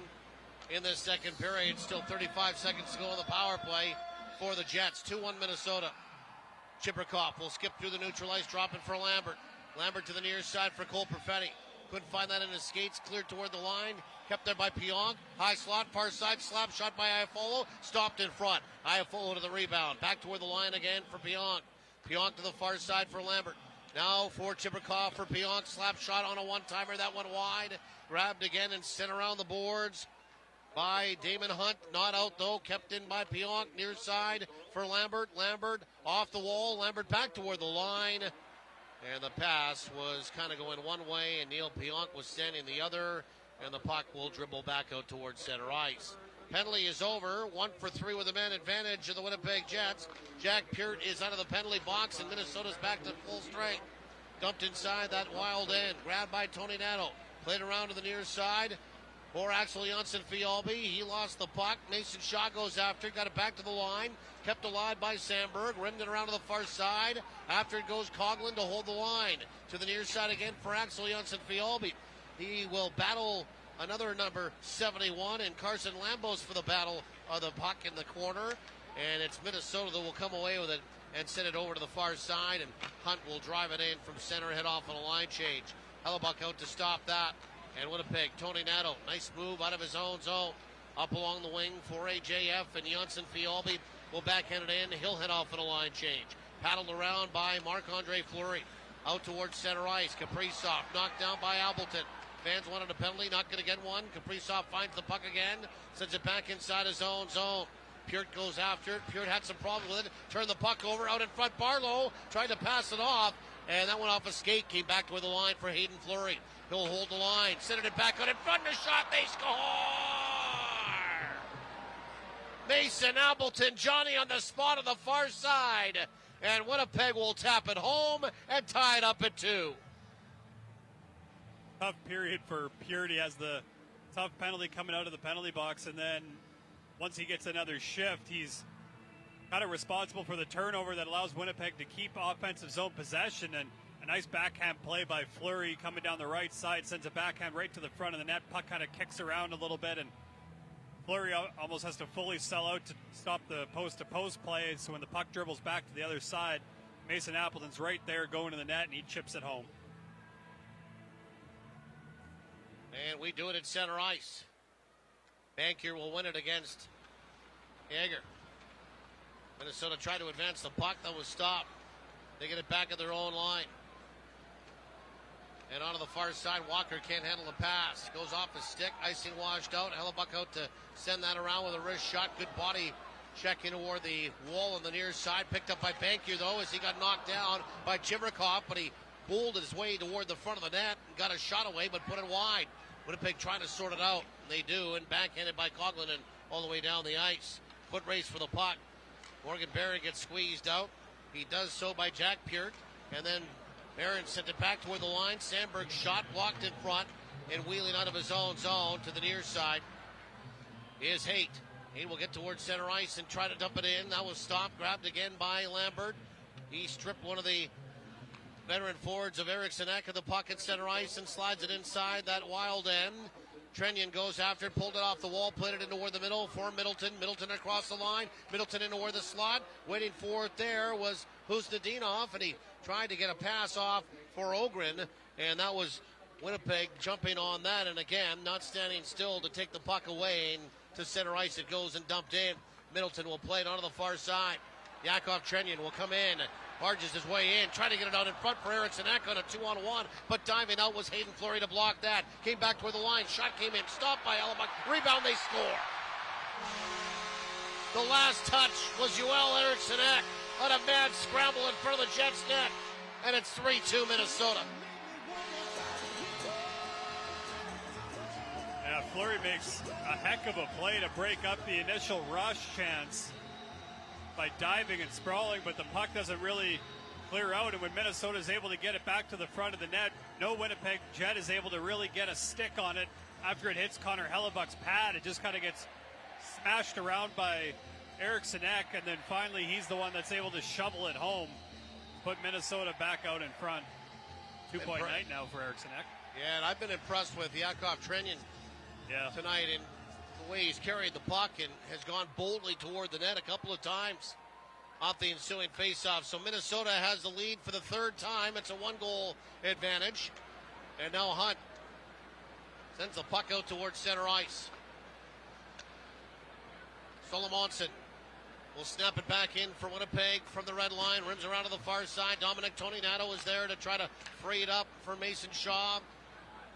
in this second period. Still 35 seconds to go on the power play for the Jets. 2-1 Minnesota. Chibrikov will skip through the neutral ice, dropping for Lambert. Lambert to the near side for Cole Perfetti. Couldn't find that in his skates. Cleared toward the line. Kept there by Pionk. High slot, far side, slap shot by Iafallo. Stopped in front. Iafallo to the rebound. Back toward the line again for Pionk. Pionk to the far side for Lambert. Now for Chibrikov for Pionk. Slap shot on a one-timer. That one wide. Grabbed again and sent around the boards by Damon Hunt. Not out, though. Kept in by Pionk. Near side for Lambert. Lambert off the wall. Lambert back toward the line. And the pass was kind of going one way, and Neil Pionk was standing the other. And the puck will dribble back out towards center ice. Penalty is over. 1 for 3 with a man advantage of the Winnipeg Jets. Jack Peart is out of the penalty box, and Minnesota's back to full strength. Dumped inside that wild end. Grabbed by Tony Nato. Played around to the near side for Axel Jonsson-Fjallby. He lost the puck. Mason Shaw goes after it. Got it back to the line. Kept alive by Sandberg. Rimmed it around to the far side. After it goes Coughlin to hold the line. To the near side again for Axel Jonsson-Fjallby. He will battle another number 71, and Carson Lambos for the battle of the puck in the corner. And it's Minnesota that will come away with it and send it over to the far side, and Hunt will drive it in from center, head off on a line change. Hellebuck out to stop that. And Winnipeg, Tony Nato, nice move out of his own zone. Up along the wing for AJF, and Jonsson-Fjallby will backhand it in. He'll head off on a line change. Paddled around by Marc-Andre Fleury. Out towards center ice. Kaprizov knocked down by Appleton. Fans wanted a penalty, not going to get one. Kaprizov finds the puck again, sends it back inside his own zone. Peart goes after it. Peart had some problems with it. Turned the puck over out in front. Barlow tried to pass it off, and that went off a skate. Came back to the line for Hayden Fleury. He'll hold the line, sending it back out in front. The shot, they score! Mason Appleton, Johnny on the spot on the far side, and Winnipeg will tap it home and tie it up at 2. Tough period for Peart. He has the tough penalty coming out of the penalty box, and then once he gets another shift, he's kind of responsible for the turnover that allows Winnipeg to keep offensive zone possession. And a nice backhand play by Fleury coming down the right side, sends a backhand right to the front of the net. Puck kind of kicks around a little bit, and Fleury almost has to fully sell out to stop the post-to-post play. So when the puck dribbles back to the other side, Mason Appleton's right there going to the net, and he chips it home. And we do it at center ice. Bankier will win it against Yager. Minnesota tried to advance the puck. That was stopped. They get it back at their own line. And onto the far side, Walker can't handle the pass. Goes off his stick, icing washed out. Hellebuck out to send that around with a wrist shot. Good body check in toward the wall on the near side. Picked up by Bankier, though, as he got knocked down by Chibrikov. But he bulled his way toward the front of the net and got a shot away, but put it wide. Winnipeg trying to sort it out. They do, and backhanded by Coughlin and all the way down the ice. Foot race for the puck. Morgan Barron gets squeezed out. He does so by Jack Peart, and then Barron sent it back toward the line. Sandberg shot blocked in front and wheeling out of his own zone to the near side is Haight. Haight will get towards center ice and try to dump it in. That was stopped, grabbed again by Lambert. He stripped one of the veteran forwards of Eriksson Ek of the puck at center ice and slides it inside that wild end. Trenyon goes after it, pulled it off the wall, played it into toward the middle for Middleton. Middleton across the line. Middleton into toward the slot. Waiting for it there was Husnudinov, and he tried to get a pass off for Ogren, and that was Winnipeg jumping on that, and again, not standing still to take the puck away, and to center ice it goes and dumped in. Middleton will play it onto the far side. Yakov Trenyon will come in, barges his way in, trying to get it out in front for Eriksson Ek on a 2-on-1, but diving out was Hayden Fleury to block that. Came back toward the line, shot came in, stopped by Hellebuck, rebound, they score. The last touch was Joel Eriksson Ek on a mad scramble in front of the Jets' net, and it's 3-2 Minnesota. Yeah, Fleury makes a heck of a play to break up the initial rush chance by diving and sprawling, but the puck doesn't really clear out, and when Minnesota is able to get it back to the front of the net, no Winnipeg Jet is able to really get a stick on it after it hits Connor Hellebuck's pad. It just kind of gets smashed around by Eriksson Ek, and then finally he's the one that's able to shovel it home, put Minnesota back out in front. 2-point night now for Eriksson Ek. Yeah, and I've been impressed with Yakov Trenyon tonight in the way he's carried the puck and has gone boldly toward the net a couple of times off the ensuing faceoff. So Minnesota has the lead for the third time. It's a 1-goal advantage. And now Hunt sends the puck out towards center ice. Solomonson will snap it back in for Winnipeg from the red line. Rims around to the far side. Dominic Toninato is there to try to free it up for Mason Shaw.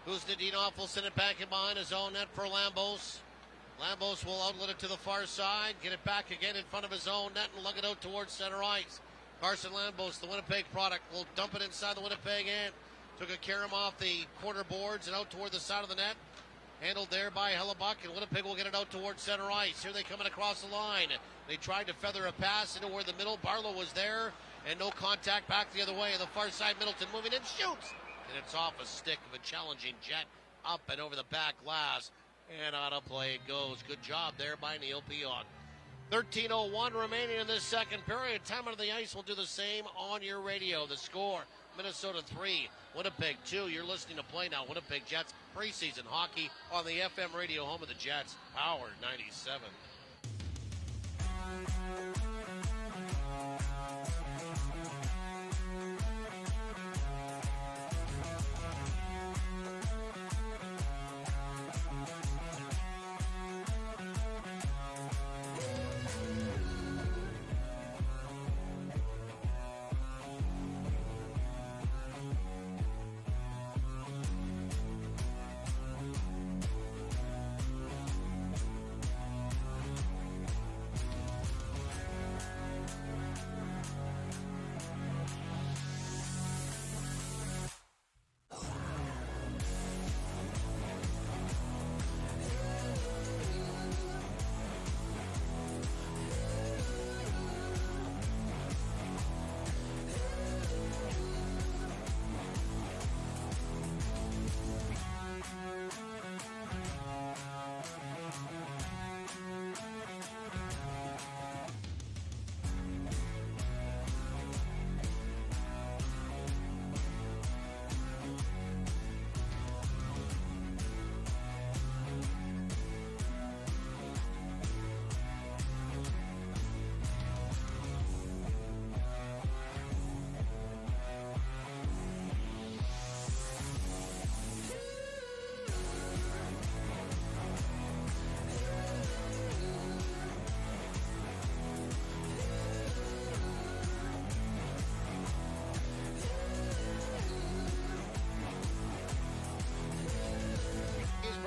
Kuznetsov will send it back in behind his own net for Lambos. Lambos will outlet it to the far side, get it back again in front of his own net and lug it out towards center ice. Carson Lambos, the Winnipeg product, will dump it inside the Winnipeg end. Took a carom off the corner boards and out toward the side of the net. Handled there by Hellebuck, and Winnipeg will get it out towards center ice. Here they come in across the line. They tried to feather a pass into where the middle. Barlow was there, and no contact back the other way. The far side, Middleton moving in, shoots! And it's off a stick of a challenging Jet, up and over the back glass, and out of play it goes. Good job there by Neil Pionk. 13:01 remaining in this second period. Time on the ice will do the same on your radio. The score, Minnesota 3, Winnipeg 2. You're listening to Play Now. Winnipeg Jets preseason hockey on the FM radio home of the Jets, Power 97.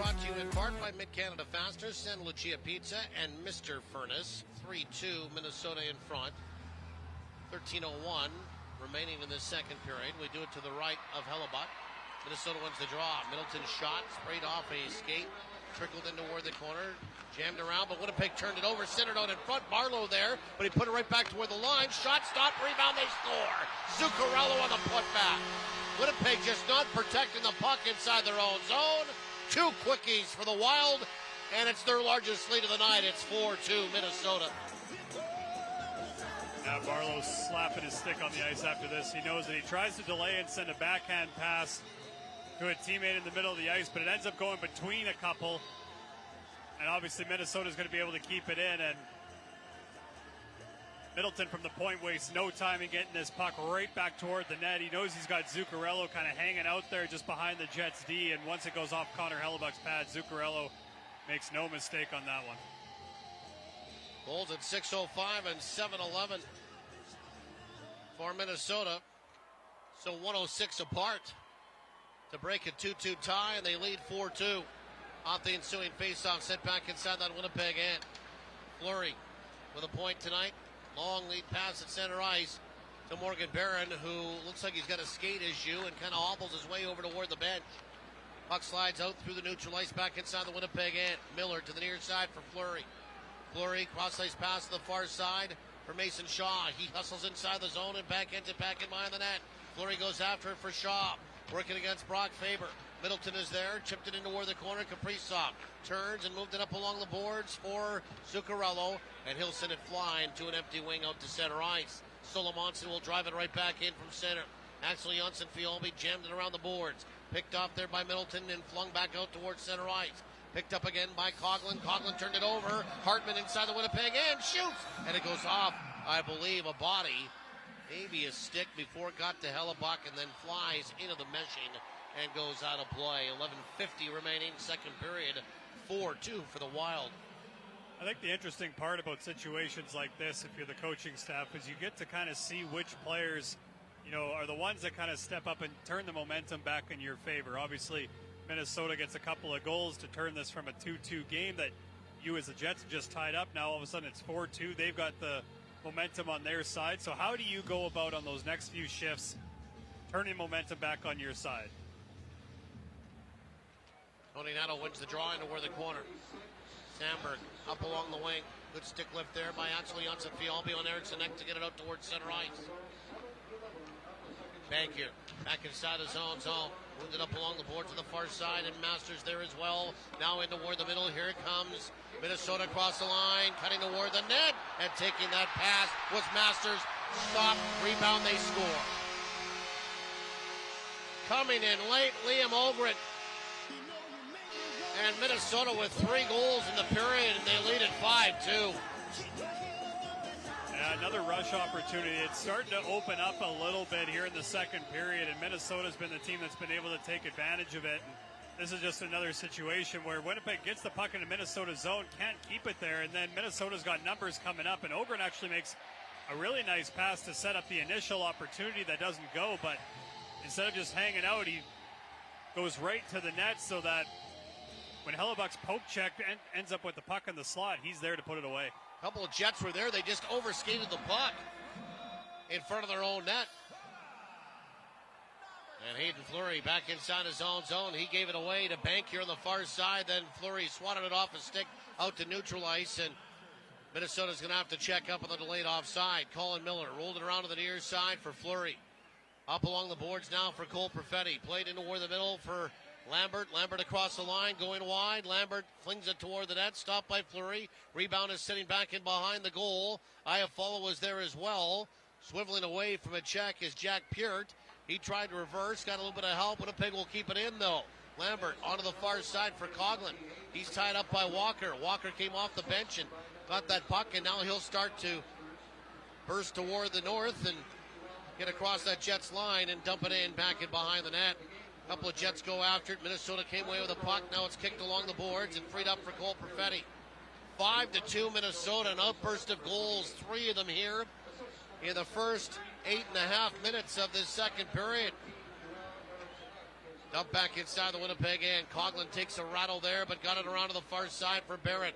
Brought to you in part by Mid-Canada Fasteners, San Lucia Pizza, and Mr. Furnace. 3-2, Minnesota in front. 13:01 remaining in this second period. We do it to the right of Hellebuck. Minnesota wins the draw. Middleton's shot sprayed off a skate, trickled in toward the corner, jammed around, but Winnipeg turned it over, centered out in front. Barlow there, but he put it right back toward the line. Shot, stop, rebound, they score. Zuccarello on the putback. Winnipeg just not protecting the puck inside their own zone. 2 quickies for the Wild, and it's their largest lead of the night. It's 4-2 Minnesota. Now Barlow's slapping his stick on the ice after this. He knows that he tries to delay and send a backhand pass to a teammate in the middle of the ice, but it ends up going between a couple. And obviously Minnesota's going to be able to keep it in, and Middleton from the point wastes no time in getting this puck right back toward the net. He knows he's got Zuccarello kind of hanging out there just behind the Jets D, and once it goes off Connor Hellebuck's pad, Zuccarello makes no mistake on that one. Goals at 6:05 and 7:11 for Minnesota. So 106 apart to break a 2-2 tie, and they lead 4-2. Off the ensuing faceoff, set back inside that Winnipeg end. Fleury with a point tonight. Long lead pass at center ice to Morgan Barron, who looks like he's got a skate issue and kind of hobbles his way over toward the bench. Puck slides out through the neutral ice back inside the Winnipeg end. Miller to the near side for Fleury. Fleury cross-ice pass to the far side for Mason Shaw. He hustles inside the zone and backends it back in behind the net. Fleury goes after it for Shaw. Working against Brock Faber. Middleton is there, chipped it into where the corner. Kaprizov turns and moved it up along the boards for Zuccarello, and he'll send it flying to an empty wing out to center ice. Solomonson will drive it right back in from center. Axel Jonsson-Fjolby jammed it around the boards. Picked off there by Middleton and flung back out towards center ice. Picked up again by Coughlin. Coughlin turned it over. Hartman inside the Winnipeg end, shoots, and it goes off, I believe, a body, maybe a stick before it got to Hellebuck, and then flies into the meshing and goes out of play. 11:50 remaining, second period. 4-2 for the Wild. I think the interesting part about situations like this, if you're the coaching staff, is you get to kind of see which players, are the ones that kind of step up and turn the momentum back in your favor. Obviously, Minnesota gets a couple of goals to turn this from a 2-2 game that you as the Jets just tied up. Now all of a sudden it's 4-2. They've got the momentum on their side. So how do you go about on those next few shifts turning momentum back on your side? Tony Nato wins the draw into where the corner. Sandberg up along the wing. Good stick lift there by Axel Jonsson-Fjallby on Eriksson Ek to get it out towards center ice. Bank here. Back inside the zone. Moved it up along the board to the far side, and Masters there as well. Now into toward the middle. Here it comes. Minnesota across the line, cutting toward the net, and taking that pass was Masters. Stop, rebound, they score. Coming in late, Liam Ogren. And Minnesota with 3 goals in the period, and they lead at 5-2. Yeah, another rush opportunity. It's starting to open up a little bit here in the second period, and Minnesota's been the team that's been able to take advantage of it. And this is just another situation where Winnipeg gets the puck into Minnesota's zone, can't keep it there, and then Minnesota's got numbers coming up, and Ogren actually makes a really nice pass to set up the initial opportunity that doesn't go, but instead of just hanging out, he goes right to the net so that when Hellebuck's poke check ends up with the puck in the slot, he's there to put it away. A couple of Jets were there. They just overskated the puck in front of their own net. And Hayden Fleury back inside his own zone. He gave it away to Bank here on the far side. Then Fleury swatted it off a stick out to neutral ice. And Minnesota's going to have to check up on the delayed offside. Colin Miller rolled it around to the near side for Fleury. Up along the boards now for Cole Perfetti. Played into toward the middle for Lambert. Lambert across the line, going wide. Lambert flings it toward the net. Stopped by Fleury. Rebound is sitting back in behind the goal. Iafallo was there as well. Swiveling away from a check is Jack Peart. He tried to reverse, got a little bit of help. Winnipeg will keep it in, though. Lambert onto the far side for Coughlin. He's tied up by Walker. Walker came off the bench and got that puck, and now he'll start to burst toward the north and get across that Jets line and dump it in back in behind the net. A couple of Jets go after it. Minnesota came away with the puck. Now it's kicked along the boards and freed up for Cole Perfetti. 5-2 Minnesota, an outburst of goals, 3 of them here in the first 8.5 minutes of this second period. Dump back inside the Winnipeg end. Coughlin takes a rattle there, but got it around to the far side for Barrett.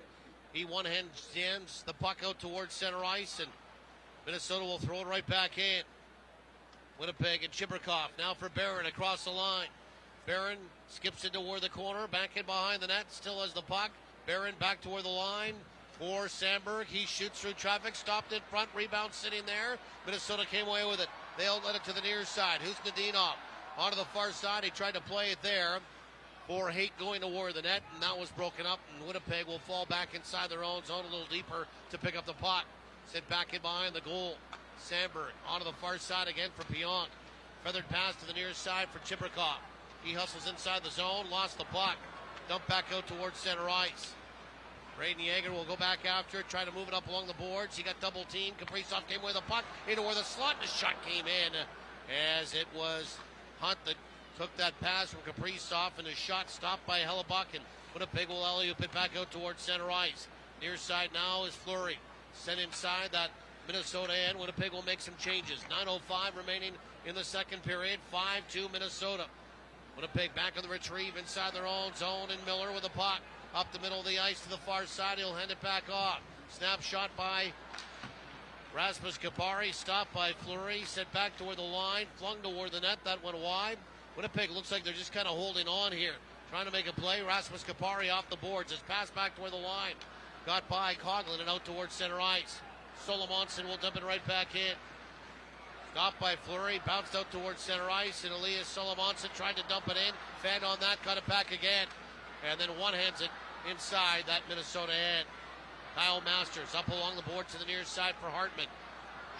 He one-hands the puck out towards center ice, and Minnesota will throw it right back in. Winnipeg and Chibrikov now for Barron across the line. Barron skips into toward the corner, back in behind the net, still has the puck. Barron back toward the line for Sandberg. He shoots through traffic, stopped in front, rebound sitting there. Minnesota came away with it. They'll let it to the near side. Husnudinov onto the far side. He tried to play it there for Haight going toward the net, and that was broken up, and Winnipeg will fall back inside their own zone a little deeper to pick up the puck. Sent back in behind the goal. Sandberg onto the far side again for Pionk. Feathered pass to the near side for Chibrikov. He hustles inside the zone, lost the puck. Dumped back out towards center ice. Braden Yeager will go back after it, try to move it up along the boards. He got double teamed. Kaprizov came with the puck into where the slot, and the shot came in as it was Hunt that took that pass from Kaprizov, and the shot stopped by Hellebuck, and Winnipeg will alley-oop it back out towards center ice. Near side now is Fleury. Sent inside that Minnesota end. Winnipeg will make some changes. 9:05 remaining in the second period. 5-2 Minnesota. Winnipeg back on the retrieve inside their own zone, and Miller with the puck. Up the middle of the ice to the far side. He'll hand it back off. Snap shot by Rasmus Kapari. Stopped by Fleury. Sent back toward the line. Flung toward the net. That went wide. Winnipeg looks like they're just kind of holding on here. Trying to make a play. Rasmus Kapari off the boards. It's passed back toward the line. Got by Coughlin and out towards center ice. Solomonson will dump it right back in. Stopped by Fleury. Bounced out towards center ice. And Elias Solomonson tried to dump it in. Fanned on that. Got it back again. And then one-hands it inside that Minnesota end. Kyle Masters up along the board to the near side for Hartman.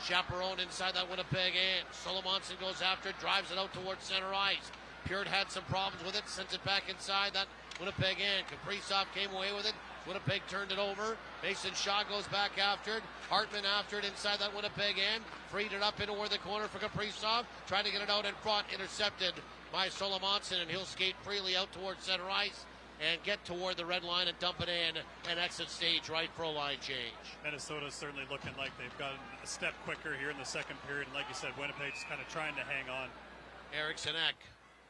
Chaperone inside that Winnipeg end. Solomonson goes after it, drives it out towards center ice. Peart had some problems with it, sends it back inside that Winnipeg end. Kaprizov came away with it. Winnipeg turned it over. Mason Shaw goes back after it. Hartman after it inside that Winnipeg end. Freed it up into where the corner for Kaprizov. Trying to get it out in front. Intercepted by Solomonson, and he'll skate freely out towards center ice. and get toward the red line and dump it in and exit stage right for a line change. Minnesota's certainly looking like they've gotten a step quicker here in the second period. And like you said, Winnipeg's kind of trying to hang on. Eriksson Ek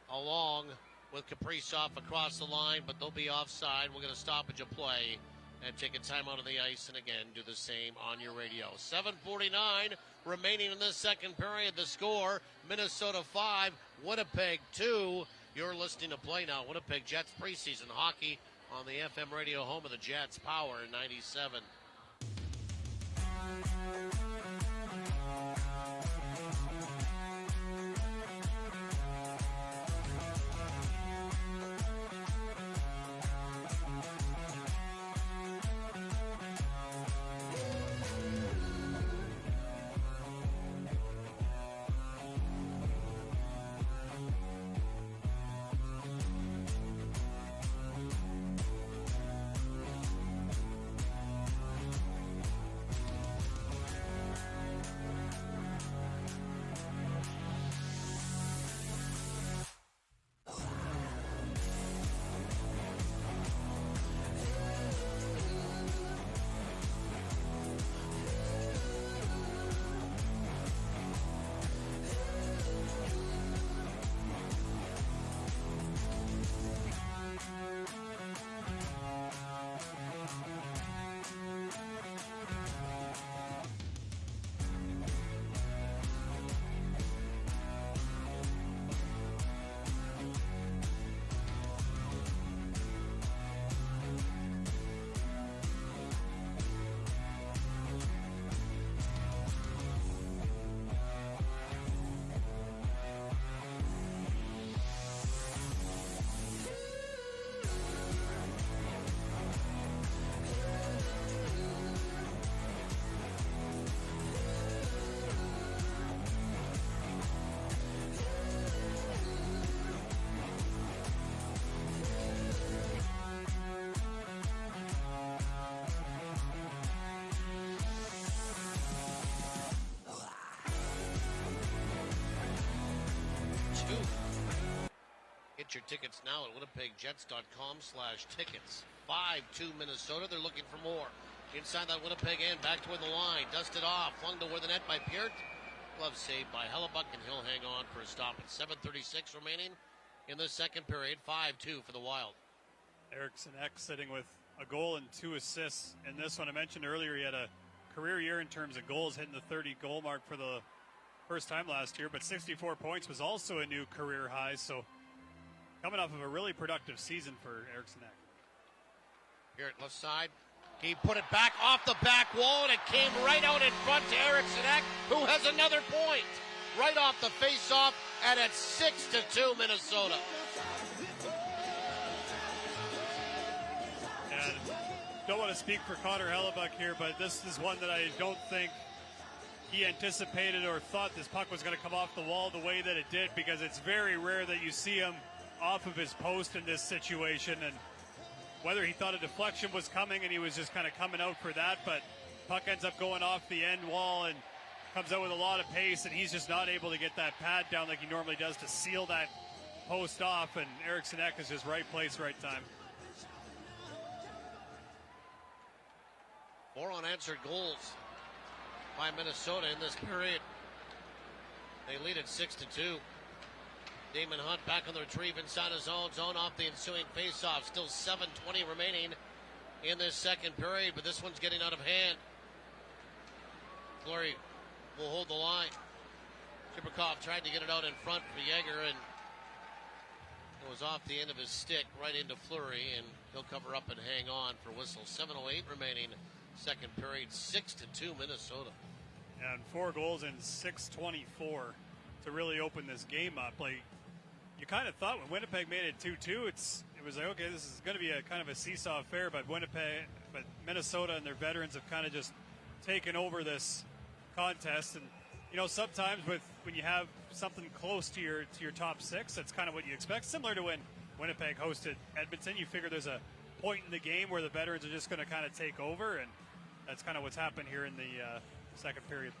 along with Kaprizov across the line, but they'll be offside. We're going to stoppage of play and take a time out of the ice, and again, do the same on your radio. 7:49 remaining in this second period. The score, Minnesota 5, Winnipeg 2. You're listening to Play Now, Winnipeg Jets preseason hockey on the FM radio home of the Jets, Power 97. Get your tickets now at winnipegjets.com/tickets. 5-2 Minnesota. They're looking for more. Inside that Winnipeg end, back toward the line. Dusted off, flung toward the net by Peart. Glove saved by Hellebuck, and he'll hang on for a stop. At 7:36 remaining in the second period. 5-2 for the Wild. Eriksson Ek sitting with a goal and 2 assists. And this one I mentioned earlier, he had a career year in terms of goals, hitting the 30-goal mark for the first time last year. But 64 points was also a new career high. So coming off of a really productive season for Eriksson Ek. Here at left side. He put it back off the back wall, and it came right out in front to Eriksson Ek, who has another point. Right off the face-off, and it's 6-2 Minnesota. And don't want to speak for Connor Hellebuck here, but this is one that I don't think he anticipated or thought this puck was going to come off the wall the way that it did, because it's very rare that you see him off of his post in this situation. And whether he thought a deflection was coming and he was just kind of coming out for that, but puck ends up going off the end wall and comes out with a lot of pace, and he's just not able to get that pad down like he normally does to seal that post off. And Eriksson Ek is just right place, right time. 4 unanswered goals by Minnesota in this period. They lead at 6-2. Damon Hunt back on the retrieve inside his own zone off the ensuing faceoff. Still 7:20 remaining in this second period, but this one's getting out of hand. Fleury will hold the line. Chipperkov tried to get it out in front for Yeager, and it was off the end of his stick right into Fleury, and he'll cover up and hang on for whistle. 7:08 remaining, second period, 6-2 Minnesota. And 4 goals in 6:24 to really open this game up. Like, you kind of thought when Winnipeg made it 2-2, it was like, okay, this is going to be a kind of a seesaw affair, but Minnesota and their veterans have kind of just taken over this contest. And you know, sometimes when you have something close to your top 6, that's kind of what you expect. Similar to when Winnipeg hosted Edmonton, you figure there's a point in the game where the veterans are just going to kind of take over, and that's kind of what's happened here in the second period.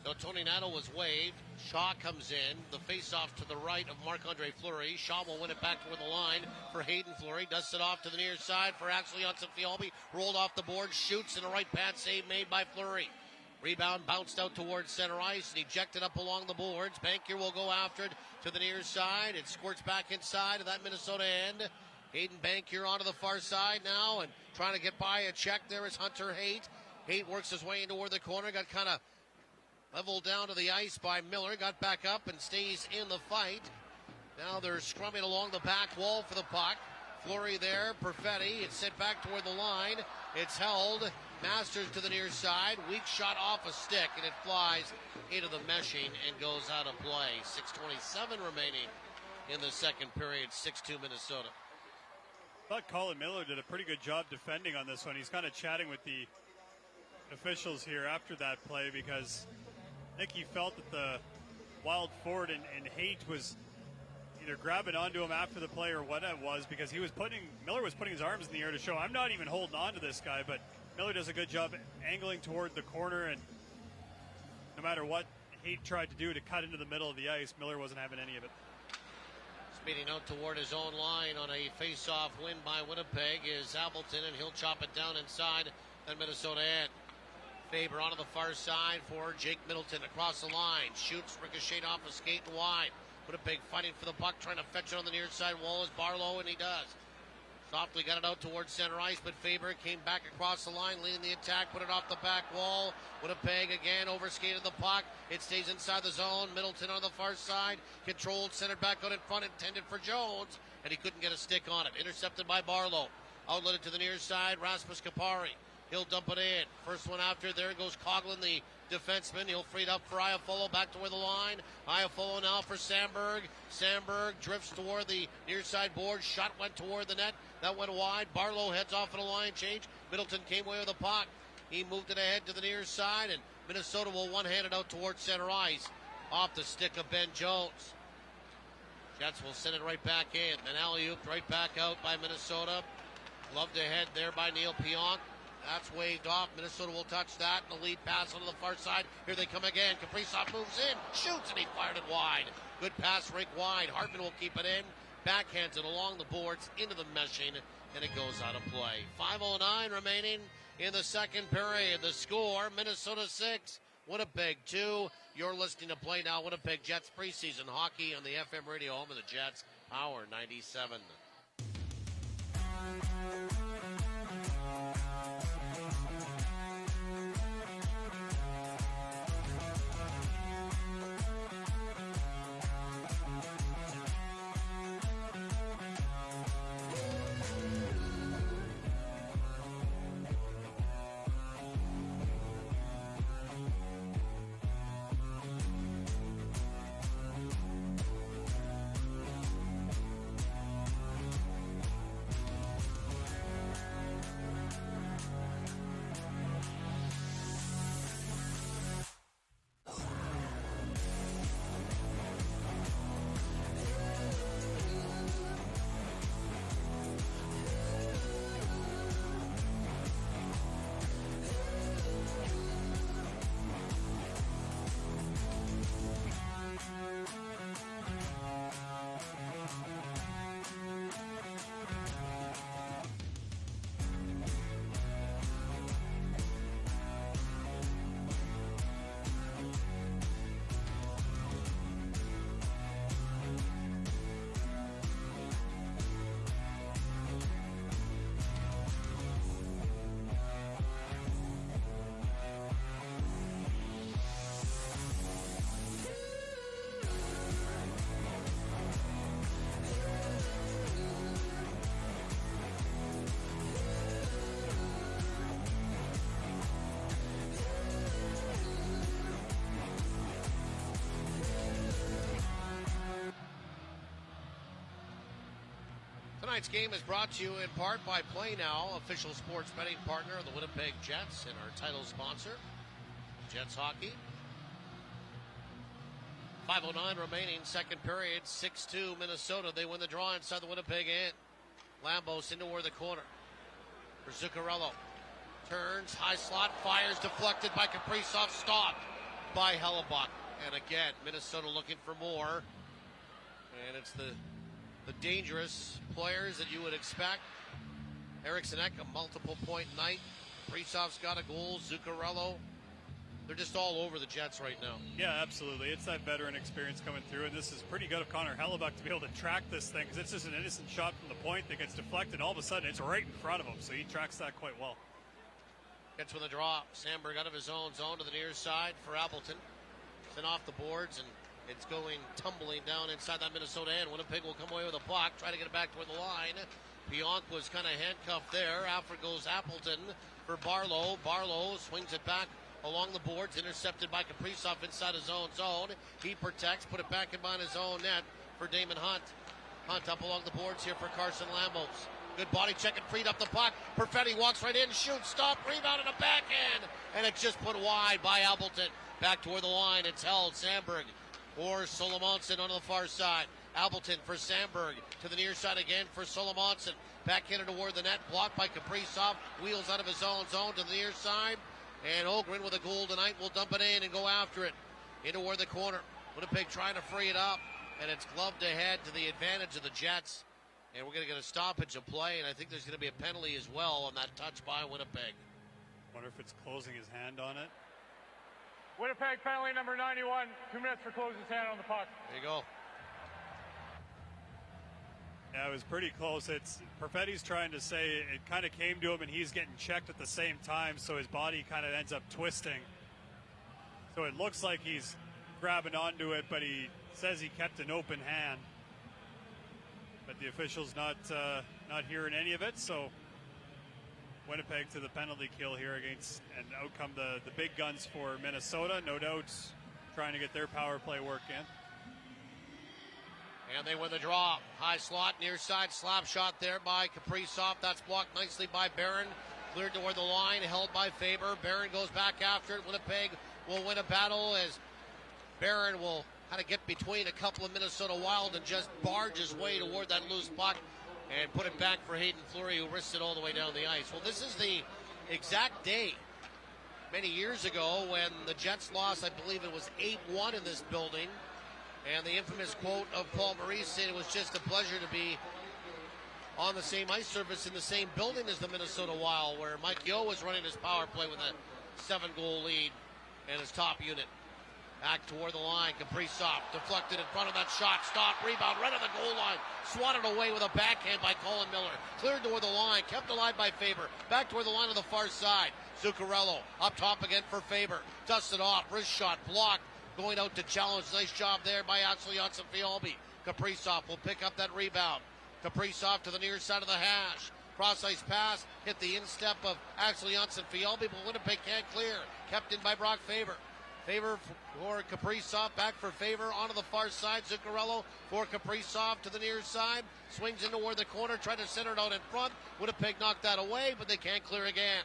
So Tony Nato was waived. Shaw comes in. The face-off to the right of Marc-Andre Fleury. Shaw will win it back toward the line for Hayden Fleury. Dusts it off to the near side for Ashley Johnson-Fialbi. Rolled off the board. Shoots in a right pad save made by Fleury. Rebound bounced out towards center ice and ejected up along the boards. Bankier will go after it to the near side. It squirts back inside of that Minnesota end. Hayden Bankier onto the far side now and trying to get by a check. There is Hunter Haight. Haight works his way into toward the corner. Got kind of leveled down to the ice by Miller. Got back up and stays in the fight. Now they're scrumming along the back wall for the puck. Fleury there. Perfetti. It's sent back toward the line. It's held. Masters to the near side. Weak shot off a stick, and it flies into the meshing and goes out of play. 6:27 remaining in the second period. 6-2 Minnesota. I thought Colin Miller did a pretty good job defending on this one. He's kind of chatting with the officials here after that play because I think he felt that the wild forward and Haight was either grabbing onto him after the play or what it was, because Miller was putting his arms in the air to show I'm not even holding on to this guy, but Miller does a good job angling toward the corner, and no matter what Haight tried to do to cut into the middle of the ice, Miller wasn't having any of it. Speeding out toward his own line on a face-off win by Winnipeg is Appleton, and he'll chop it down inside that Minnesota end. Faber onto the far side for Jake Middleton across the line. Shoots, ricocheted off a skate and wide. Winnipeg fighting for the puck, trying to fetch it on the near side wall is Barlow, and he does. Softly got it out towards center ice, but Faber came back across the line, leading the attack, put it off the back wall. Winnipeg again overskated the puck. It stays inside the zone. Middleton on the far side, controlled, centered back out in front, intended for Jones, and he couldn't get a stick on it. Intercepted by Barlow. Outletted to the near side, Rasmus Kapari. He'll dump it in. First one after, there goes Coughlin, the defenseman. He'll free it up for Iafolo, back toward the line. Iafolo now for Sandberg. Sandberg drifts toward the near side board. Shot went toward the net. That went wide. Barlow heads off in a line change. Middleton came away with the puck. He moved it ahead to the near side, and Minnesota will one-hand it out towards center ice. Off the stick of Ben Jones. Jets will send it right back in. Then alley-oop right back out by Minnesota. Gloved ahead there by Neil Pionk. That's waved off. Minnesota will touch that. And the lead pass onto the far side. Here they come again. Kaprizov moves in. Shoots, and he fired it wide. Good pass, rink wide. Hartman will keep it in. Backhands it along the boards into the meshing, and it goes out of play. 5:09 remaining in the second period. The score, Minnesota 6, Winnipeg 2. You're listening to Play Now Winnipeg Jets preseason hockey on the FM radio home of the Jets, Power 97. Tonight's game is brought to you in part by Play Now, official sports betting partner of the Winnipeg Jets and our title sponsor, Jets Hockey. 5:09 remaining, second period, 6-2 Minnesota. They win the draw inside the Winnipeg end. Lambos into where the corner for Zuccarello. Turns, high slot, fires, deflected by Kaprizov, stopped by Hellebuck. And again, Minnesota looking for more. And it's the dangerous players that you would expect. Eriksson Ek, a multiple point night. Kaprizov's got a goal. Zuccarello. They're just all over the Jets right now. Yeah, absolutely. It's that veteran experience coming through, and this is pretty good of Connor Hellebuck to be able to track this thing, because it's just an innocent shot from the point that gets deflected. All of a sudden, it's right in front of him, so he tracks that quite well. Gets with a draw. Sandberg out of his own zone to the near side for Appleton. Sent off the boards, and it's going tumbling down inside that Minnesota end. Winnipeg will come away with a block, try to get it back toward the line. Pionk was kind of handcuffed there. After goes Appleton for Barlow. Barlow swings it back along the boards, intercepted by Kaprizov inside his own zone. He protects, put it back in behind his own net for Damon Hunt. Hunt up along the boards here for Carson Lambos. Good body check and freed up the puck. Perfetti walks right in, shoots, stop, rebound, and a backhand. And it's just put wide by Appleton. Back toward the line, it's held. Sandberg or Solomonson on the far side. Appleton for Sandberg to the near side again for Solomonson. Backhanded toward the net, blocked by Kaprizov. Wheels out of his own zone to the near side. And Ogren with a goal tonight will dump it in and go after it. Into where the corner. Winnipeg trying to free it up. And it's gloved ahead to the advantage of the Jets. And we're going to get a stoppage of play. And I think there's going to be a penalty as well on that touch by Winnipeg. Wonder if it's closing his hand on it. Winnipeg penalty number 91. 2 minutes for closing his hand on the puck. There you go. Yeah, it was pretty close. Perfetti's trying to say it kind of came to him and he's getting checked at the same time, so his body kind of ends up twisting. So it looks like he's grabbing onto it, but he says he kept an open hand. But the official's not hearing any of it, so Winnipeg to the penalty kill here against, and out come the big guns for Minnesota, no doubt trying to get their power play work in. And they win the draw. High slot, near side, slap shot there by Kaprizov. That's blocked nicely by Barron. Cleared toward the line, held by Faber. Barron goes back after it. Winnipeg will win a battle as Barron will kind of get between a couple of Minnesota Wild and just barge his way toward that loose puck and put it back for Hayden Fleury, who wrists it all the way down the ice. Well, this is the exact day many years ago when the Jets lost, I believe it was 8-1 in this building. And the infamous quote of Paul Maurice saying it was just a pleasure to be on the same ice surface in the same building as the Minnesota Wild, where Mike Yeo was running his power play with a 7-goal lead and his top unit. Back toward the line, Kaprizov deflected in front of that shot, stop, rebound, right on the goal line, swatted away with a backhand by Colin Miller, cleared toward the line, kept alive by Faber, back toward the line on the far side, Zuccarello up top again for Faber, dusted off, wrist shot, blocked, going out to challenge, nice job there by Axel Jonsson-Fjällby. Kaprizov will pick up that rebound, Kaprizov to the near side of the hash, cross-ice pass, hit the instep of Axel Jonsson-Fjällby, but Winnipeg can't clear, kept in by Brock Faber. Faber for Kaprizov, back for Faber, onto the far side. Zuccarello for Kaprizov to the near side. Swings in toward the corner, trying to center it out in front. Winnipeg knocked that away, but they can't clear again.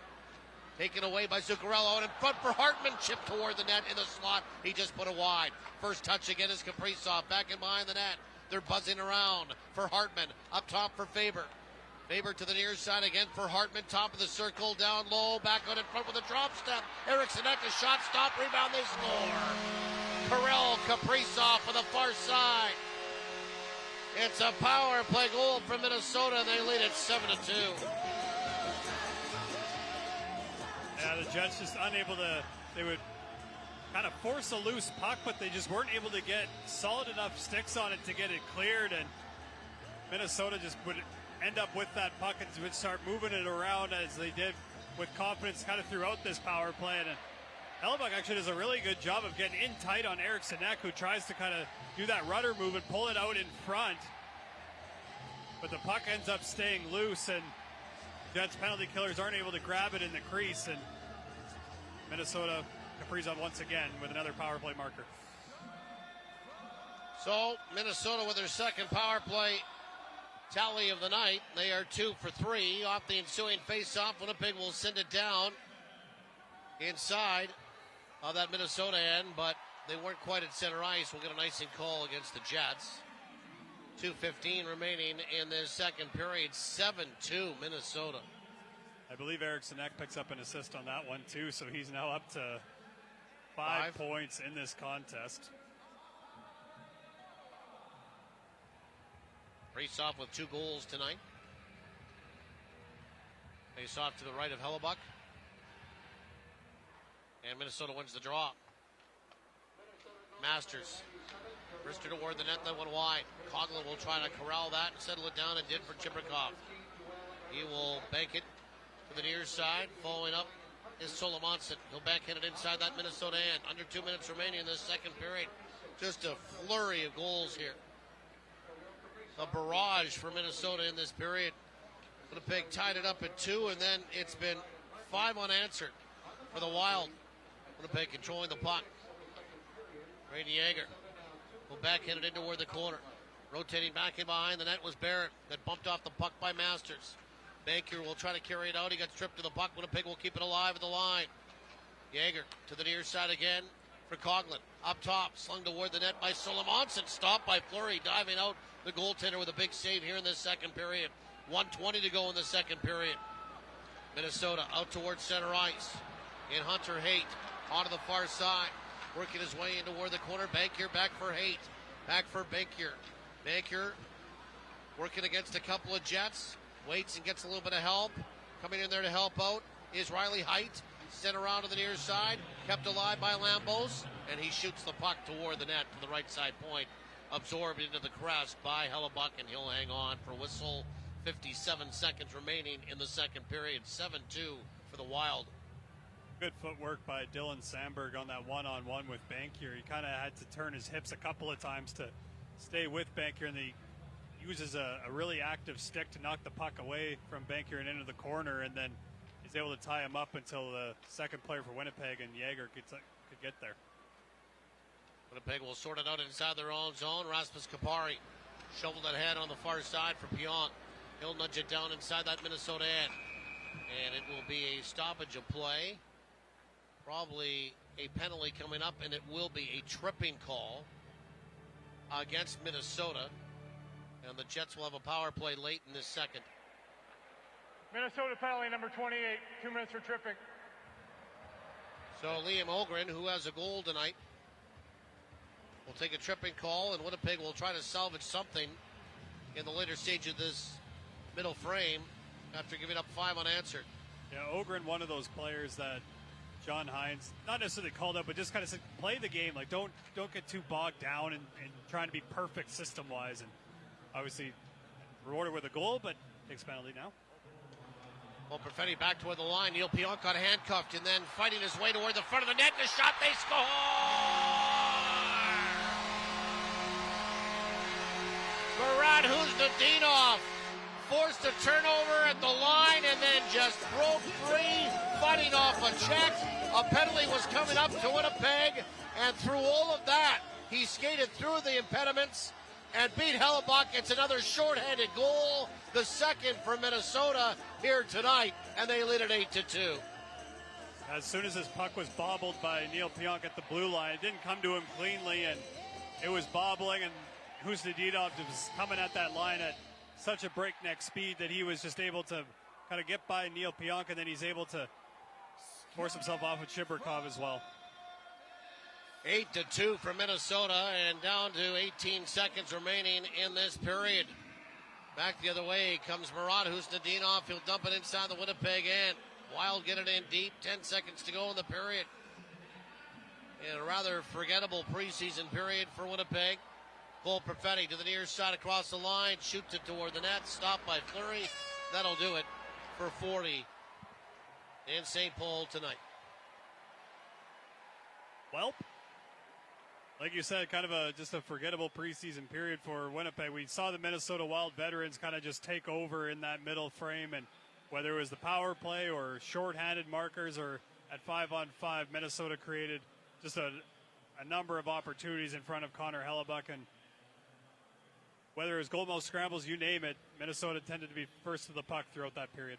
Taken away by Zuccarello, and in front for Hartman, chipped toward the net in the slot. He just put it wide. First touch again is Kaprizov, back in behind the net. They're buzzing around for Hartman, up top for Faber. Faber to the near side again for Hartman, top of the circle, down low, back on in front with a drop step. Eriksson Ek, a shot, stop, rebound, they score. Karel Kaprizov for the far side. It's a power play goal from Minnesota, and they lead it 7-2. Yeah, the Jets just unable to, they would kind of force a loose puck, but they just weren't able to get solid enough sticks on it to get it cleared, and Minnesota just would end up with that puck and would start moving it around as they did with confidence kind of throughout this power play. And Hellebuck actually does a really good job of getting in tight on Eriksson Ek, who tries to kind of do that rudder move and pull it out in front. But the puck ends up staying loose, and Jets penalty killers aren't able to grab it in the crease. And Minnesota, Kaprizov once again with another power play marker. So Minnesota with their second power play tally of the night. They are 2 for 3 off the ensuing face-off. Winnipeg will send it down inside of that Minnesota end, but they weren't quite at center ice. We'll get an icing call against the Jets. 2:15 remaining in this second period. 7-2 Minnesota. I believe Eriksson Ek picks up an assist on that one too, so he's now up to 5 points in this contest. Face off with 2 goals tonight. Face off to the right of Hellebuck. And Minnesota wins the draw. Masters. Brister toward the net, that one wide. Coughlin will try to corral that and settle it down, and did for Chibrikov. He will bank it to the near side. Following up is Solomonson. He'll backhand it inside that Minnesota end. Under 2 minutes remaining in this second period. Just a flurry of goals here. A barrage for Minnesota in this period. Winnipeg tied it up at 2, and then it's been 5 unanswered for the Wild. Winnipeg controlling the puck. Brady Yeager will backhand it in toward the corner. Rotating back in behind the net was Barrett. That bumped off the puck by Masters. Bankier will try to carry it out. He got stripped to the puck. Winnipeg will keep it alive at the line. Yeager to the near side again for Coughlin. Up top, slung toward the net by Solomonson. Stopped by Fleury, diving out the goaltender with a big save here in this second period. 1:20 to go in the second period. Minnesota out towards center ice. In Hunter Haight onto the far side. Working his way in toward the corner. Bankier back for Haight. Back for Bankier. Bankier working against a couple of Jets. Waits and gets a little bit of help. Coming in there to help out is Riley Haight. Sent around to the near side. Kept alive by Lambos. And he shoots the puck toward the net to the right side point. Absorbed into the crest by Hellebuck, and he'll hang on for whistle. 57 seconds remaining in the second period. 7-2 for the Wild. Good footwork by Dylan Sandberg on that one-on-one with Bankier. He kind of had to turn his hips a couple of times to stay with Bankier, and he uses a really active stick to knock the puck away from Bankier and into the corner, and then he's able to tie him up until the second player for Winnipeg and Yeager could get there. Winnipeg will sort it out inside their own zone. Rasmus Kapari shoveled it ahead on the far side for Pionk. He'll nudge it down inside that Minnesota end. And it will be a stoppage of play. Probably a penalty coming up, and it will be a tripping call against Minnesota. And the Jets will have a power play late in this second. Minnesota penalty number 28, 2 minutes for tripping. So Liam Ogren, who has a goal tonight, will take a tripping call, and Winnipeg will try to salvage something in the later stage of this middle frame after giving up 5 unanswered. Yeah, Ogren, one of those players that John Hines, not necessarily called up, but just kind of said, play the game. Like, don't get too bogged down and trying to be perfect system-wise. And obviously rewarded with a goal, but takes penalty now. Well, Perfetti back toward the line. Neil Pionk got handcuffed and then fighting his way toward the front of the net. The shot, they score! Murat Huznadinov forced a turnover at the line and then just broke free, fighting off a check. A penalty was coming up to Winnipeg, and through all of that, he skated through the impediments and beat Hellebuck. It's another shorthanded goal, the second for Minnesota here tonight, and they lead it 8-2. As soon as his puck was bobbled by Neil Pionk at the blue line, it didn't come to him cleanly, and it was bobbling, and Huznadinov was coming at that line at such a breakneck speed that he was just able to kind of get by Neil Pionk, and then he's able to force himself off with Chibrikov as well. 8-2 for Minnesota, and down to 18 seconds remaining in this period. Back the other way comes Murat Huznadinov. He'll dump it inside the Winnipeg end. Wild get it in deep. 10 seconds to go in the period. In a rather forgettable preseason period for Winnipeg. Cole Perfetti to the near side across the line. Shoots it toward the net. Stopped by Fleury. That'll do it for 40 in St. Paul tonight. Well, like you said, kind of just a forgettable preseason period for Winnipeg. We saw the Minnesota Wild veterans kind of just take over in that middle frame, and whether it was the power play or shorthanded markers or at 5-on-5, Minnesota created just a number of opportunities in front of Connor Hellebuck, and whether it was goal most scrambles, you name it, Minnesota tended to be first to the puck throughout that period.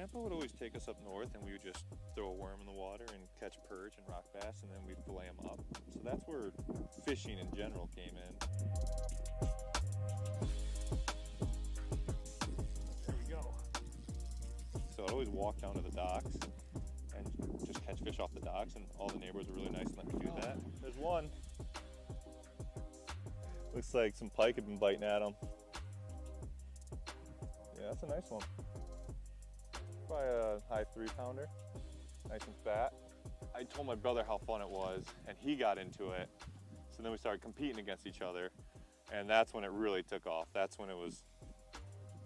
Grandpa would always take us up north, and we would just throw a worm in the water and catch perch and rock bass, and then we'd fillet them up. So that's where fishing in general came in. There we go. So I'd always walk down to the docks and just catch fish off the docks, and all the neighbors were really nice and let me do that. There's one. Looks like some pike have been biting at him. Yeah, that's a nice one. Probably a high 3-pounder, nice and fat. I told my brother how fun it was, and he got into it. So then we started competing against each other, and that's when it really took off. That's when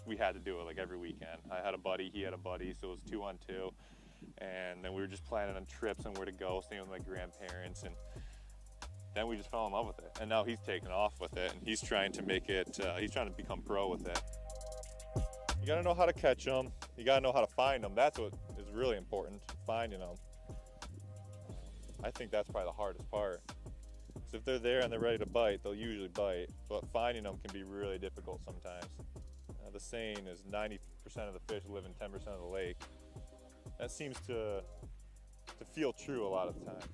we had to do it like every weekend. I had a buddy, he had a buddy, so it was 2-on-2. And then we were just planning on trips and where to go, staying with my grandparents, and then we just fell in love with it. And now he's taken off with it, and he's trying to make it, he's trying to become pro with it. You gotta know how to catch them. You gotta know how to find them. That's what is really important, finding them. I think that's probably the hardest part. Because if they're there and they're ready to bite, they'll usually bite. But finding them can be really difficult sometimes. The saying is 90% of the fish live in 10% of the lake. That seems to feel true a lot of the time.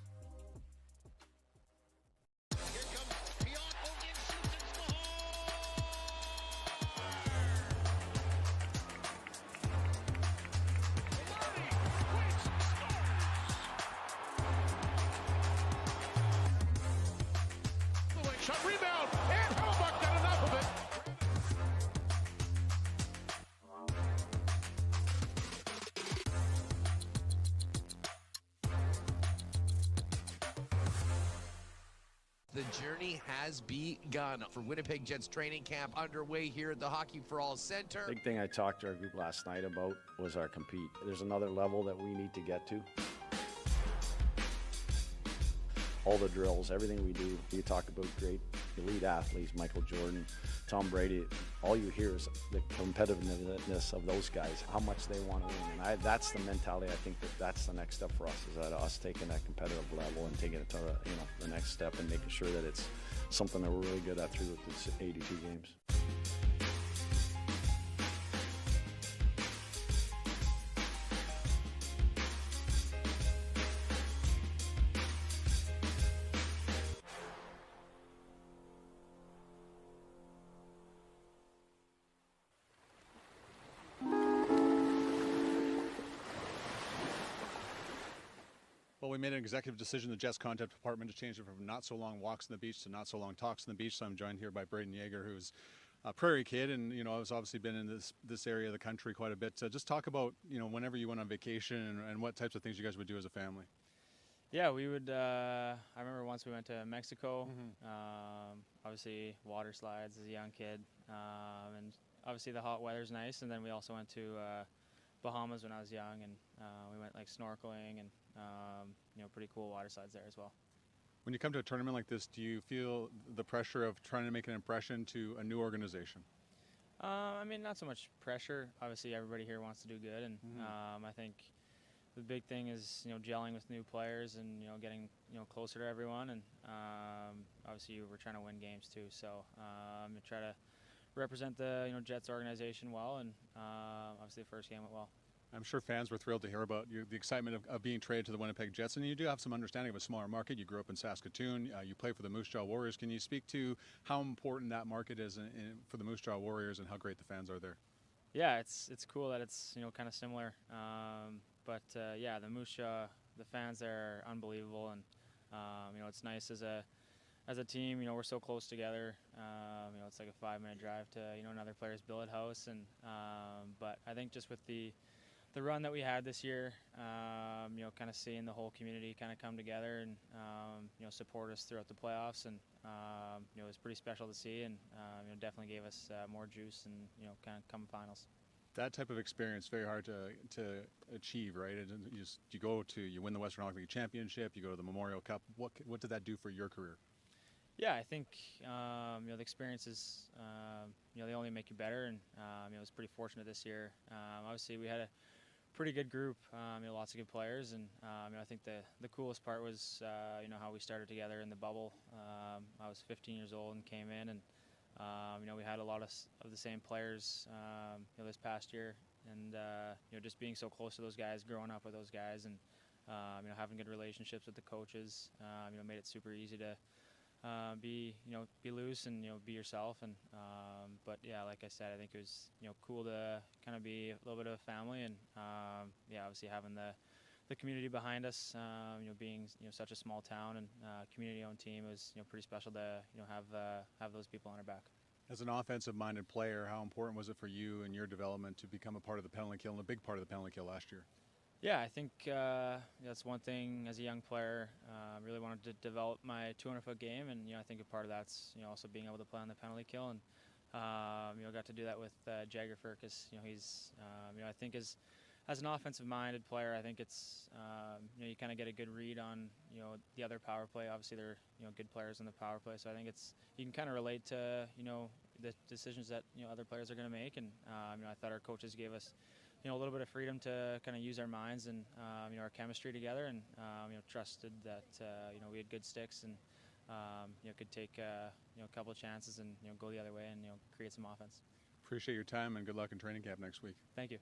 Shot rebound, and Hellebuck got enough of it. The journey has begun for Winnipeg Jets training camp underway here at the Hockey for All Center. Big thing I talked to our group last night about was our compete. There's another level that we need to get to. All the drills, everything we do, you talk about great elite athletes, Michael Jordan, Tom Brady, all you hear is the competitiveness of those guys, how much they want to win. And that's the mentality. I think that's the next step for us, is that us taking that competitive level and taking it to the next step and making sure that it's something that we're really good at through these 82 games. Well, we made an executive decision, the Jets content department, to change it from not so long walks on the beach to not so long talks on the beach. So I'm joined here by Braden Yeager, who's a Prairie kid, and has obviously been in this area of the country quite a bit. So just talk about whenever you went on vacation and what types of things you guys would do as a family. Yeah, we would. I remember once we went to Mexico. Obviously, water slides as a young kid, and obviously the hot weather's nice. And then we also went to Bahamas when I was young, and we went like snorkeling and pretty cool water slides there as well. When you come to a tournament like this, do you feel the pressure of trying to make an impression to a new organization? I mean, not so much pressure. Obviously, everybody here wants to do good, and I think the big thing is gelling with new players and getting closer to everyone. And obviously, we're trying to win games too. So I'm gonna try to represent the Jets organization well, and obviously the first game went well. I'm sure fans were thrilled to hear about the excitement of being traded to the Winnipeg Jets, and you do have some understanding of a smaller market. You grew up in Saskatoon. You play for the Moose Jaw Warriors. Can you speak to how important that market is for the Moose Jaw Warriors and how great the fans are there? Yeah, it's cool that it's kind of similar, but yeah, the Moose Jaw, the fans there are unbelievable, and it's nice as a team. We're so close together. It's like a 5-minute drive to another player's billet house, and but I think just with the run that we had this year, kind of seeing the whole community kind of come together and support us throughout the playoffs, and it was pretty special to see, and definitely gave us more juice and kind of come finals. That type of experience very hard to achieve, right? You win the Western Hockey League Championship, you go to the Memorial Cup. What did that do for your career? Yeah, I think the experiences they only make you better, and I was pretty fortunate this year. Obviously, we had a pretty good group, lots of good players, and I think the coolest part was how we started together in the bubble. I was 15 years old and came in, and we had a lot of the same players this past year and just being so close to those guys, growing up with those guys, and having good relationships with the coaches, made it super easy to be loose and be yourself. And but yeah, like I said, I think it was cool to kind of be a little bit of a family, and obviously having the community behind us, being such a small town and community-owned team, was pretty special to have those people on our back. As an offensive-minded player, how important was it for you and your development to become a part of the penalty kill and a big part of the penalty kill last year? Yeah, I think that's one thing as a young player. Really wanted to develop my 200-foot game, and I think a part of that's also being able to play on the penalty kill, and got to do that with Jagger Firkus. He's I think as an offensive-minded player, I think it's you kind of get a good read on the other power play. Obviously, they're good players in the power play, so I think you can kind of relate to the decisions that other players are going to make, and I thought our coaches gave us a little bit of freedom to kind of use our minds and our chemistry together, and trusted that we had good sticks and could take a couple of chances and go the other way and create some offense. Appreciate your time and good luck in training camp next week. Thank you.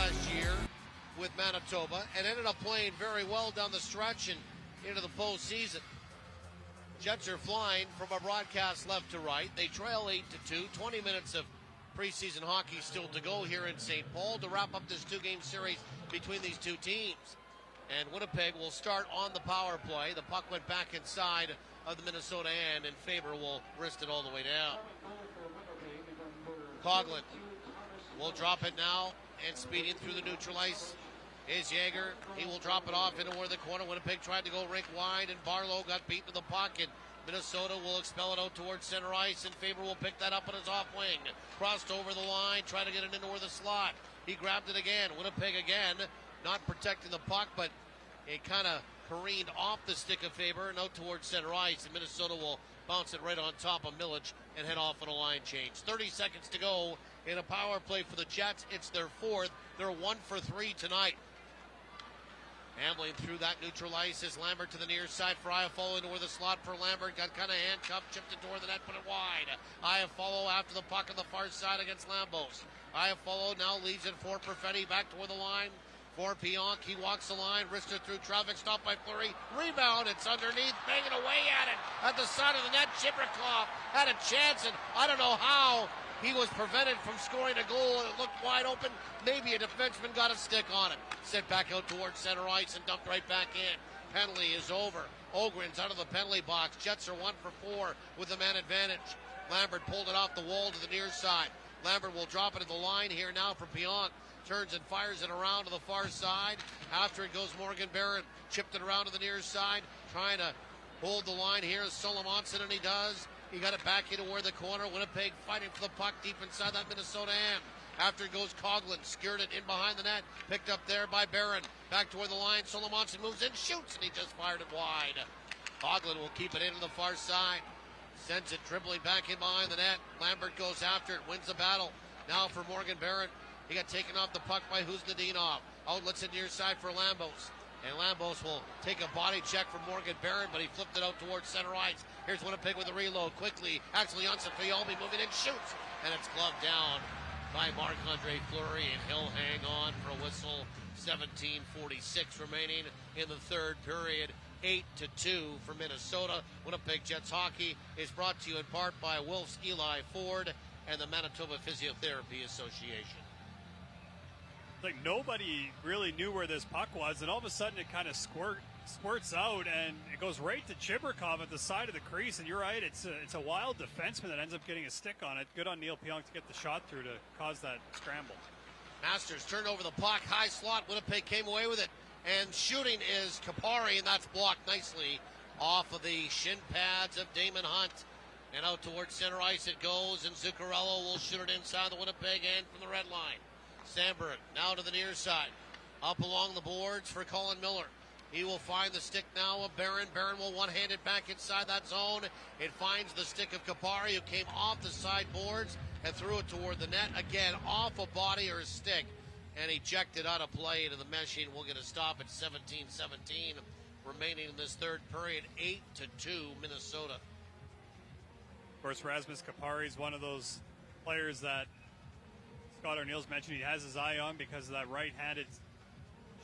last year with Manitoba and ended up playing very well down the stretch and into the postseason. Jets are flying from a broadcast left to right. They trail 8-2. 20 minutes of preseason hockey still to go here in St. Paul to wrap up this two-game series between these two teams. And Winnipeg will start on the power play. The puck went back inside of the Minnesota end, and Faber will wrist it all the way down. Coughlin will drop it now, and speeding through the neutral ice is Yeager. He will drop it off into where the corner. Winnipeg tried to go rink wide, and Barlow got beat to the puck, and Minnesota will expel it out towards center ice, and Faber will pick that up on his off wing. Crossed over the line, trying to get it into where the slot. He grabbed it again. Winnipeg again, not protecting the puck, but it kind of careened off the stick of Faber and out towards center ice, and Minnesota will bounce it right on top of Milic and head off on a line change. 30 seconds to go in a power play for the Jets. It's their fourth. They're 1 for 3 tonight. Ambling through that neutral ice is Lambert to the near side for Iafallo into where the slot for Lambert. Got kind of handcuffed, chipped it toward the net, put it wide. Iafallo after the puck on the far side against Lambos. Iafallo now leaves it for Perfetti back toward the line. For Pionk, he walks the line, wristed through traffic, stopped by Fleury. Rebound, it's underneath, banging away at it. At the side of the net, Chibrikov had a chance, and I don't know how he was prevented from scoring a goal. It looked wide open. Maybe a defenseman got a stick on it. Sent back out towards center ice and dumped right back in. Penalty is over. Ogren's out of the penalty box. Jets are 1 for 4 with the man advantage. Lambert pulled it off the wall to the near side. Lambert will drop it at the line here now for Pionk. Turns and fires it around to the far side. After it goes Morgan Barron. Chipped it around to the near side. Trying to hold the line here is Solomonson, and he does. He got it back into where the corner. Winnipeg fighting for the puck deep inside that Minnesota end. After it goes Coughlin. Skewered it in behind the net. Picked up there by Barron. Back toward the line. Solomonson moves in, shoots, and he just fired it wide. Coughlin will keep it into the far side. Sends it dribbling back in behind the net. Lambert goes after it. Wins the battle. Now for Morgan Barron. He got taken off the puck by Huznadinov. Outlets it near side for Lambos. And Lambos will take a body check from Morgan Barron, but he flipped it out towards center ice. Here's Winnipeg with a reload. Quickly, Axel Jonsson-Fjallby moving in, shoots. And it's gloved down by Marc-Andre Fleury, and he'll hang on for a whistle. 17:46 remaining in the third period. 8-2 for Minnesota. Winnipeg Jets hockey is brought to you in part by Wilf's Eli Ford and the Manitoba Physiotherapy Association. Like nobody really knew where this puck was, and all of a sudden it kind of squirts out, and it goes right to Chibrikov at the side of the crease. And you're right, it's a wild defenseman that ends up getting a stick on it. Good on Neil Pionk to get the shot through to cause that scramble. Masters turned over the puck, high slot. Winnipeg came away with it, and shooting is Kapari, and that's blocked nicely off of the shin pads of Damon Hunt. And out towards center ice it goes, and Zuccarello will shoot it inside the Winnipeg end from the red line. Sandberg now to the near side. Up along the boards for Colin Miller. He will find the stick now of Barron. Barron will one-hand it back inside that zone. It finds the stick of Kapari, who came off the side boards and threw it toward the net. Again, off a body or a stick. And ejected out of play into the meshing. We'll get a stop at 17-17 remaining in this third period. 8-2 Minnesota. Of course, Rasmus Kapari is one of those players that Scott O'Neill's mentioned he has his eye on because of that right-handed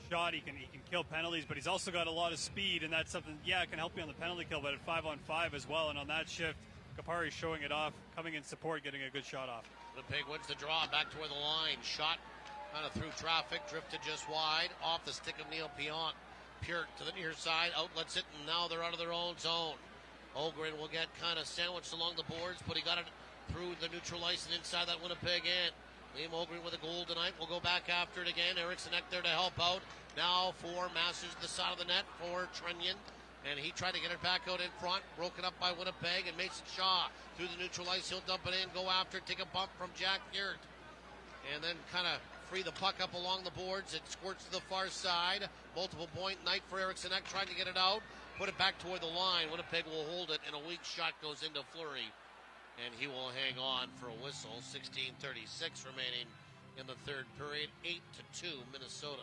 shot. He can kill penalties, but he's also got a lot of speed, and that's something, it can help you on the penalty kill, but at 5-on-5 as well. And on that shift, Kapari's showing it off, coming in support, getting a good shot off. The pig wins the draw back toward the line. Shot kind of through traffic, drifted just wide, off the stick of Neil Pionk. Peart to the near side, outlets it, and now they're out of their own zone. Ogren will get kind of sandwiched along the boards, but he got it through the neutral ice and inside that Winnipeg end. Liam Ogren with a goal tonight. We'll go back after it again. Eriksson Ek there to help out. Now for Masters at the side of the net for Trenyon. And he tried to get it back out in front. Broken up by Winnipeg. And Mason Shaw through the neutral ice. He'll dump it in, go after it, take a bump from Jack Peart. And then kind of free the puck up along the boards. It squirts to the far side. Multiple point night for Eriksson Ek trying to get it out. Put it back toward the line. Winnipeg will hold it, and a weak shot goes into Fleury. And he will hang on for a whistle. 16:36 remaining in the third period. 8-2 Minnesota.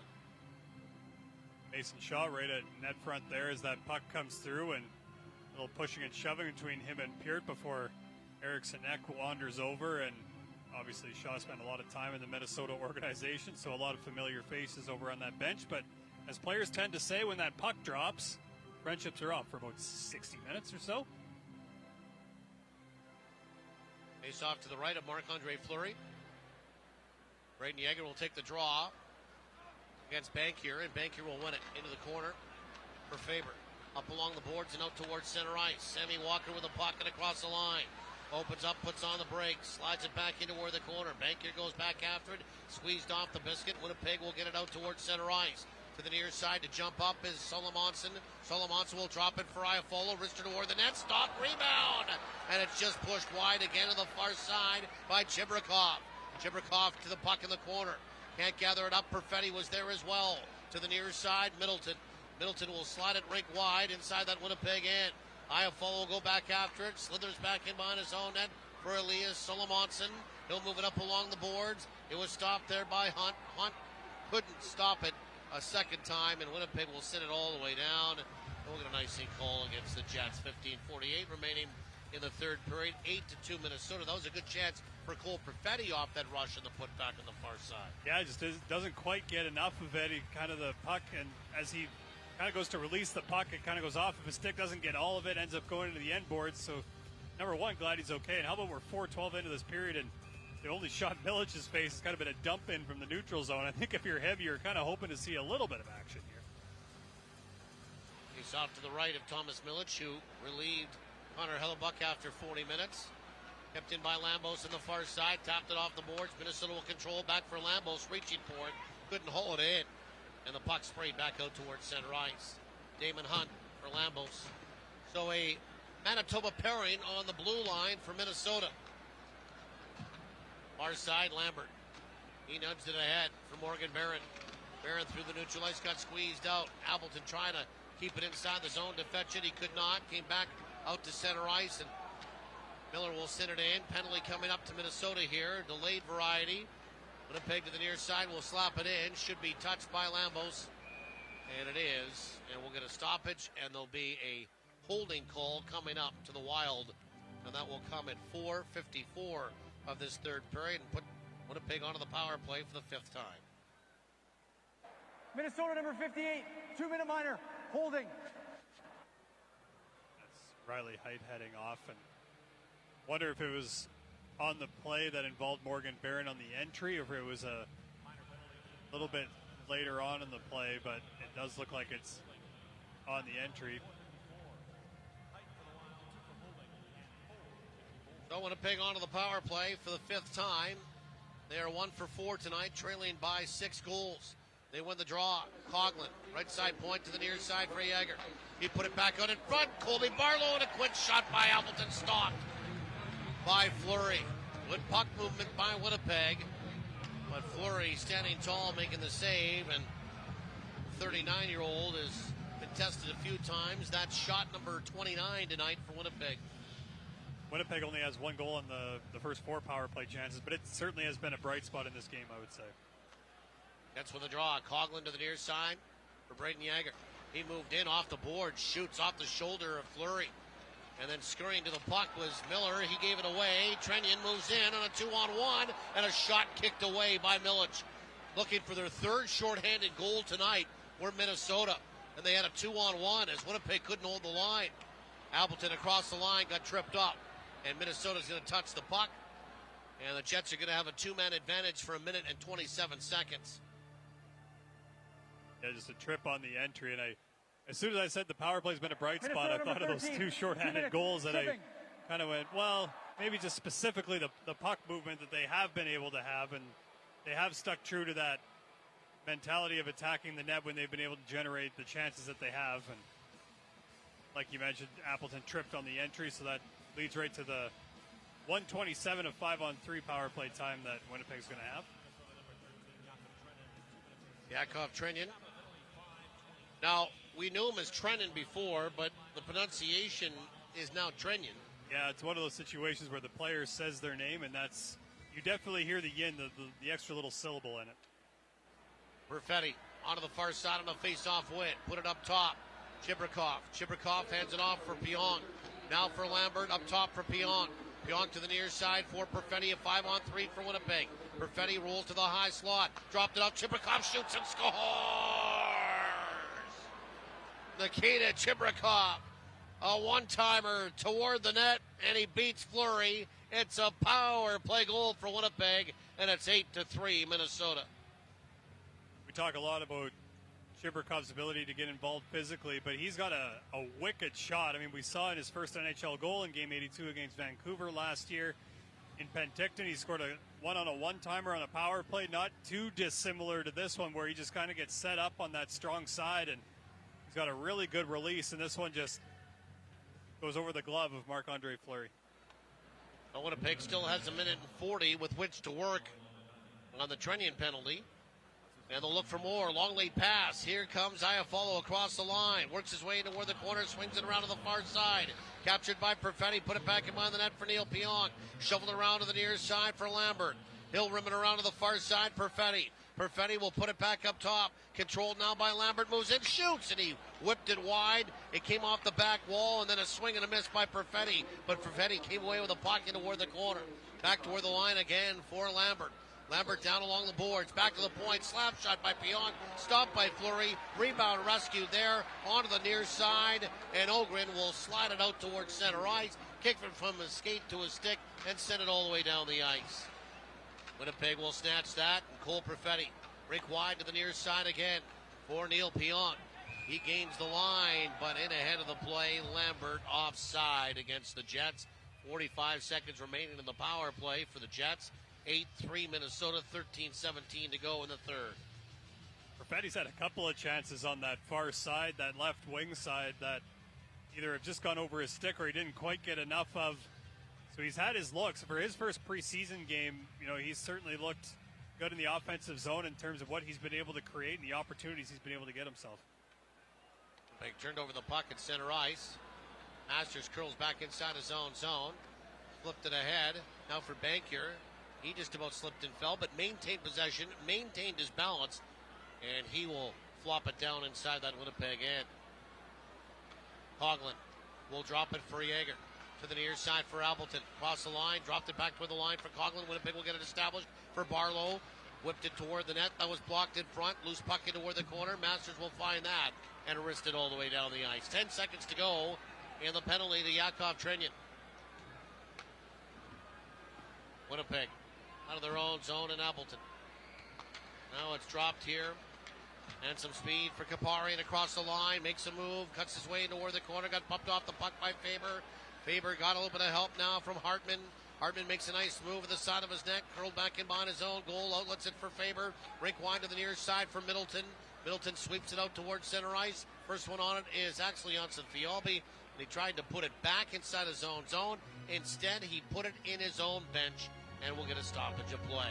Mason Shaw right at net front there as that puck comes through, and a little pushing and shoving between him and Peart before Eriksson Ek wanders over, and Obviously, Shaw spent a lot of time in the Minnesota organization, so a lot of familiar faces over on that bench. But as players tend to say, when that puck drops, friendships are up for about 60 minutes or so. Face off to the right of Marc-Andre Fleury. Braden Yeager will take the draw against Bankier, and Bankier will win it into the corner for Faber. Up along the boards and out towards center ice. Sammy Walker with a puck and across the line. Opens up, puts on the brakes, slides it back into where the corner. Bankier goes back after it, squeezed off the biscuit. Winnipeg will get it out towards center ice. To the near side to jump up is Solomonson. Solomonson will drop it for Iafolo. Wrister toward the net. Stop, rebound. And it's just pushed wide again to the far side by Chibrikov. Chibrikov to the puck in the corner. Can't gather it up. Perfetti was there as well. To the near side, Middleton. Middleton will slide it rink wide inside that Winnipeg end. Iafolo will go back after it. Slithers back in behind his own net for Elias Solomonson. He'll move it up along the boards. It was stopped there by Hunt. Hunt couldn't stop it a second time, and Winnipeg will send it all the way down. And we'll get an icing call against the Jets. 15:48 remaining in the third period. 8-2 Minnesota. That was a good chance for Cole Perfetti off that rush and the putback on the far side. Yeah, just doesn't quite get enough of it. He kind of the puck, and as he kind of goes to release the puck, it kind of goes off of his stick, doesn't get all of it, ends up going into the end boards. So, number one, glad he's okay. And how about we're 4:12 into this period, and the only shot Milic's face has kind of been a dump in from the neutral zone. I think if you're heavy, you're kind of hoping to see a little bit of action here. He's off to the right of Thomas Milic, who relieved Connor Hellebuck after 40 minutes. Kept in by Lambos on the far side, tapped it off the boards. Minnesota will control back for Lambos, reaching for it, couldn't hold it in. And the puck sprayed back out towards center ice. Damon Hunt for Lambos. So a Manitoba pairing on the blue line for Minnesota. Far side, Lambert. He nudged it ahead for Morgan Barron. Barron through the neutral ice, got squeezed out. Appleton trying to keep it inside the zone to fetch it. He could not. Came back out to center ice, and Miller will send it in. Penalty coming up to Minnesota here. Delayed variety. Winnipeg to the near side will slap it in. Should be touched by Lambos. And it is. And we'll get a stoppage, and there'll be a holding call coming up to the Wild. And that will come at 4:54 of this third period and put Winnipeg onto the power play for the fifth time. Minnesota number 58, 2-minute minor, holding. That's Riley Heidt heading off, and wonder if it was on the play that involved Morgan Barron on the entry, or if it was a little bit later on in the play, but it does look like it's on the entry. So Winnipeg onto the power play for the fifth time. They are 1 for 4 tonight, trailing by 6 goals. They win the draw. Coughlin, right side point to the near side for Yeager. He put it back out in front. Colby Barlow, and a quick shot by Appleton, stopped by Fleury. Good puck movement by Winnipeg, but Fleury standing tall, making the save, and 39-year-old has been tested a few times. That's shot number 29 tonight for Winnipeg. Winnipeg only has 1 goal in the first 4 power play chances, but it certainly has been a bright spot in this game, I would say. That's with the draw. Coughlin to the near side for Braden Yeager. He moved in off the board, shoots off the shoulder of Fleury. And then scurrying to the puck was Miller. He gave it away. Trennian moves in on a 2-on-1, and a shot kicked away by Milic. Looking for their third shorthanded goal tonight were Minnesota. And they had a 2-on-1 as Winnipeg couldn't hold the line. Appleton across the line got tripped up. And Minnesota's going to touch the puck. And the Jets are going to have a 2-man advantage for 1 minute and 27 seconds. Yeah, just a trip on the entry. And as soon as I said the power play's been a bright spot, I thought of those 2 shorthanded goals that I kind of went, well, maybe just specifically the puck movement that they have been able to have. And they have stuck true to that mentality of attacking the net when they've been able to generate the chances that they have. And like you mentioned, Appleton tripped on the entry, so that leads right to the 1:27 of 5-on-3 power play time that Winnipeg's going to have. Yakov Trennian. Now, we knew him as Trennan before, but the pronunciation is now Trennian. Yeah, it's one of those situations where the player says their name, and that's, you definitely hear the yin, the extra little syllable in it. Perfetti onto the far side on a face-off win. Put it up top. Chibrikov. Chibrikov hands it off for Pionk. Now for Lambert, up top for Pionk. Pionk to the near side for Perfetti, a 5-on-3 for Winnipeg. Perfetti rolls to the high slot, dropped it up, Chibrikov shoots and scores! Nikita Chibrikov, a one-timer toward the net, and he beats Fleury. It's a power play goal for Winnipeg, and it's 8-3 Minnesota. We talk a lot about Chibrikov's ability to get involved physically, but he's got a wicked shot. I mean, we saw in his first NHL goal in Game 82 against Vancouver last year. In Penticton, he scored a one-timer on a power play, not too dissimilar to this one, where he just kind of gets set up on that strong side, and he's got a really good release, and this one just goes over the glove of Marc-Andre Fleury. Well, Winnipeg still has 1:40 with which to work on the Trennian penalty. And they'll look for more. Long lead pass. Here comes Iafallo across the line. Works his way into where the corner, swings it around to the far side. Captured by Perfetti. Put it back in behind the net for Neil Pionk. Shoveled around to the near side for Lambert. He'll rim it around to the far side. Perfetti. Perfetti will put it back up top. Controlled now by Lambert. Moves in, shoots, and he whipped it wide. It came off the back wall, and then a swing and a miss by Perfetti. But Perfetti came away with a puck into where the corner. Back toward the line again for Lambert. Lambert down along the boards, back to the point, slap shot by Pionk, stopped by Fleury, rebound rescued there, onto the near side, and Ogren will slide it out towards center ice, kick it from his skate to his stick, and send it all the way down the ice. Winnipeg will snatch that, and Cole Perfetti, rink wide to the near side again for Neil Pionk. He gains the line, but in ahead of the play, Lambert offside against the Jets. 45 seconds remaining in the power play for the Jets. 8-3 Minnesota, 13-17 to go in the third. Perfetti's had a couple of chances on that far side, that left wing side, that either have just gone over his stick or he didn't quite get enough of. So he's had his looks. For his first preseason game, you know, he's certainly looked good in the offensive zone in terms of what he's been able to create and the opportunities he's been able to get himself. Big turned over the puck at center ice. Masters curls back inside his own zone. Flipped it ahead. Now for Bankier. He just about slipped and fell, but maintained possession, maintained his balance, and he will flop it down inside that Winnipeg end. Coughlin will drop it for Yeager. To the near side for Appleton. Cross the line, dropped it back toward the line for Coughlin. Winnipeg will get it established for Barlow. Whipped it toward the net. That was blocked in front. Loose puck into toward the corner. Masters will find that and wrist it all the way down the ice. 10 seconds to go, and the penalty to Yakov Trenyan. Winnipeg out of their own zone in Appleton. Now it's dropped here. And some speed for Kaparian across the line. Makes a move. Cuts his way into where the corner. Got bumped off the puck by Faber. Faber got a little bit of help now from Hartman. Hartman makes a nice move at the side of his neck. Curled back in behind his own goal. Outlets it for Faber. Rink wide to the near side for Middleton. Middleton sweeps it out towards center ice. First one on it is actually Janssen Fialbi. And he tried to put it back inside his own zone. Instead, he put it in his own bench. And we'll get a stoppage of play.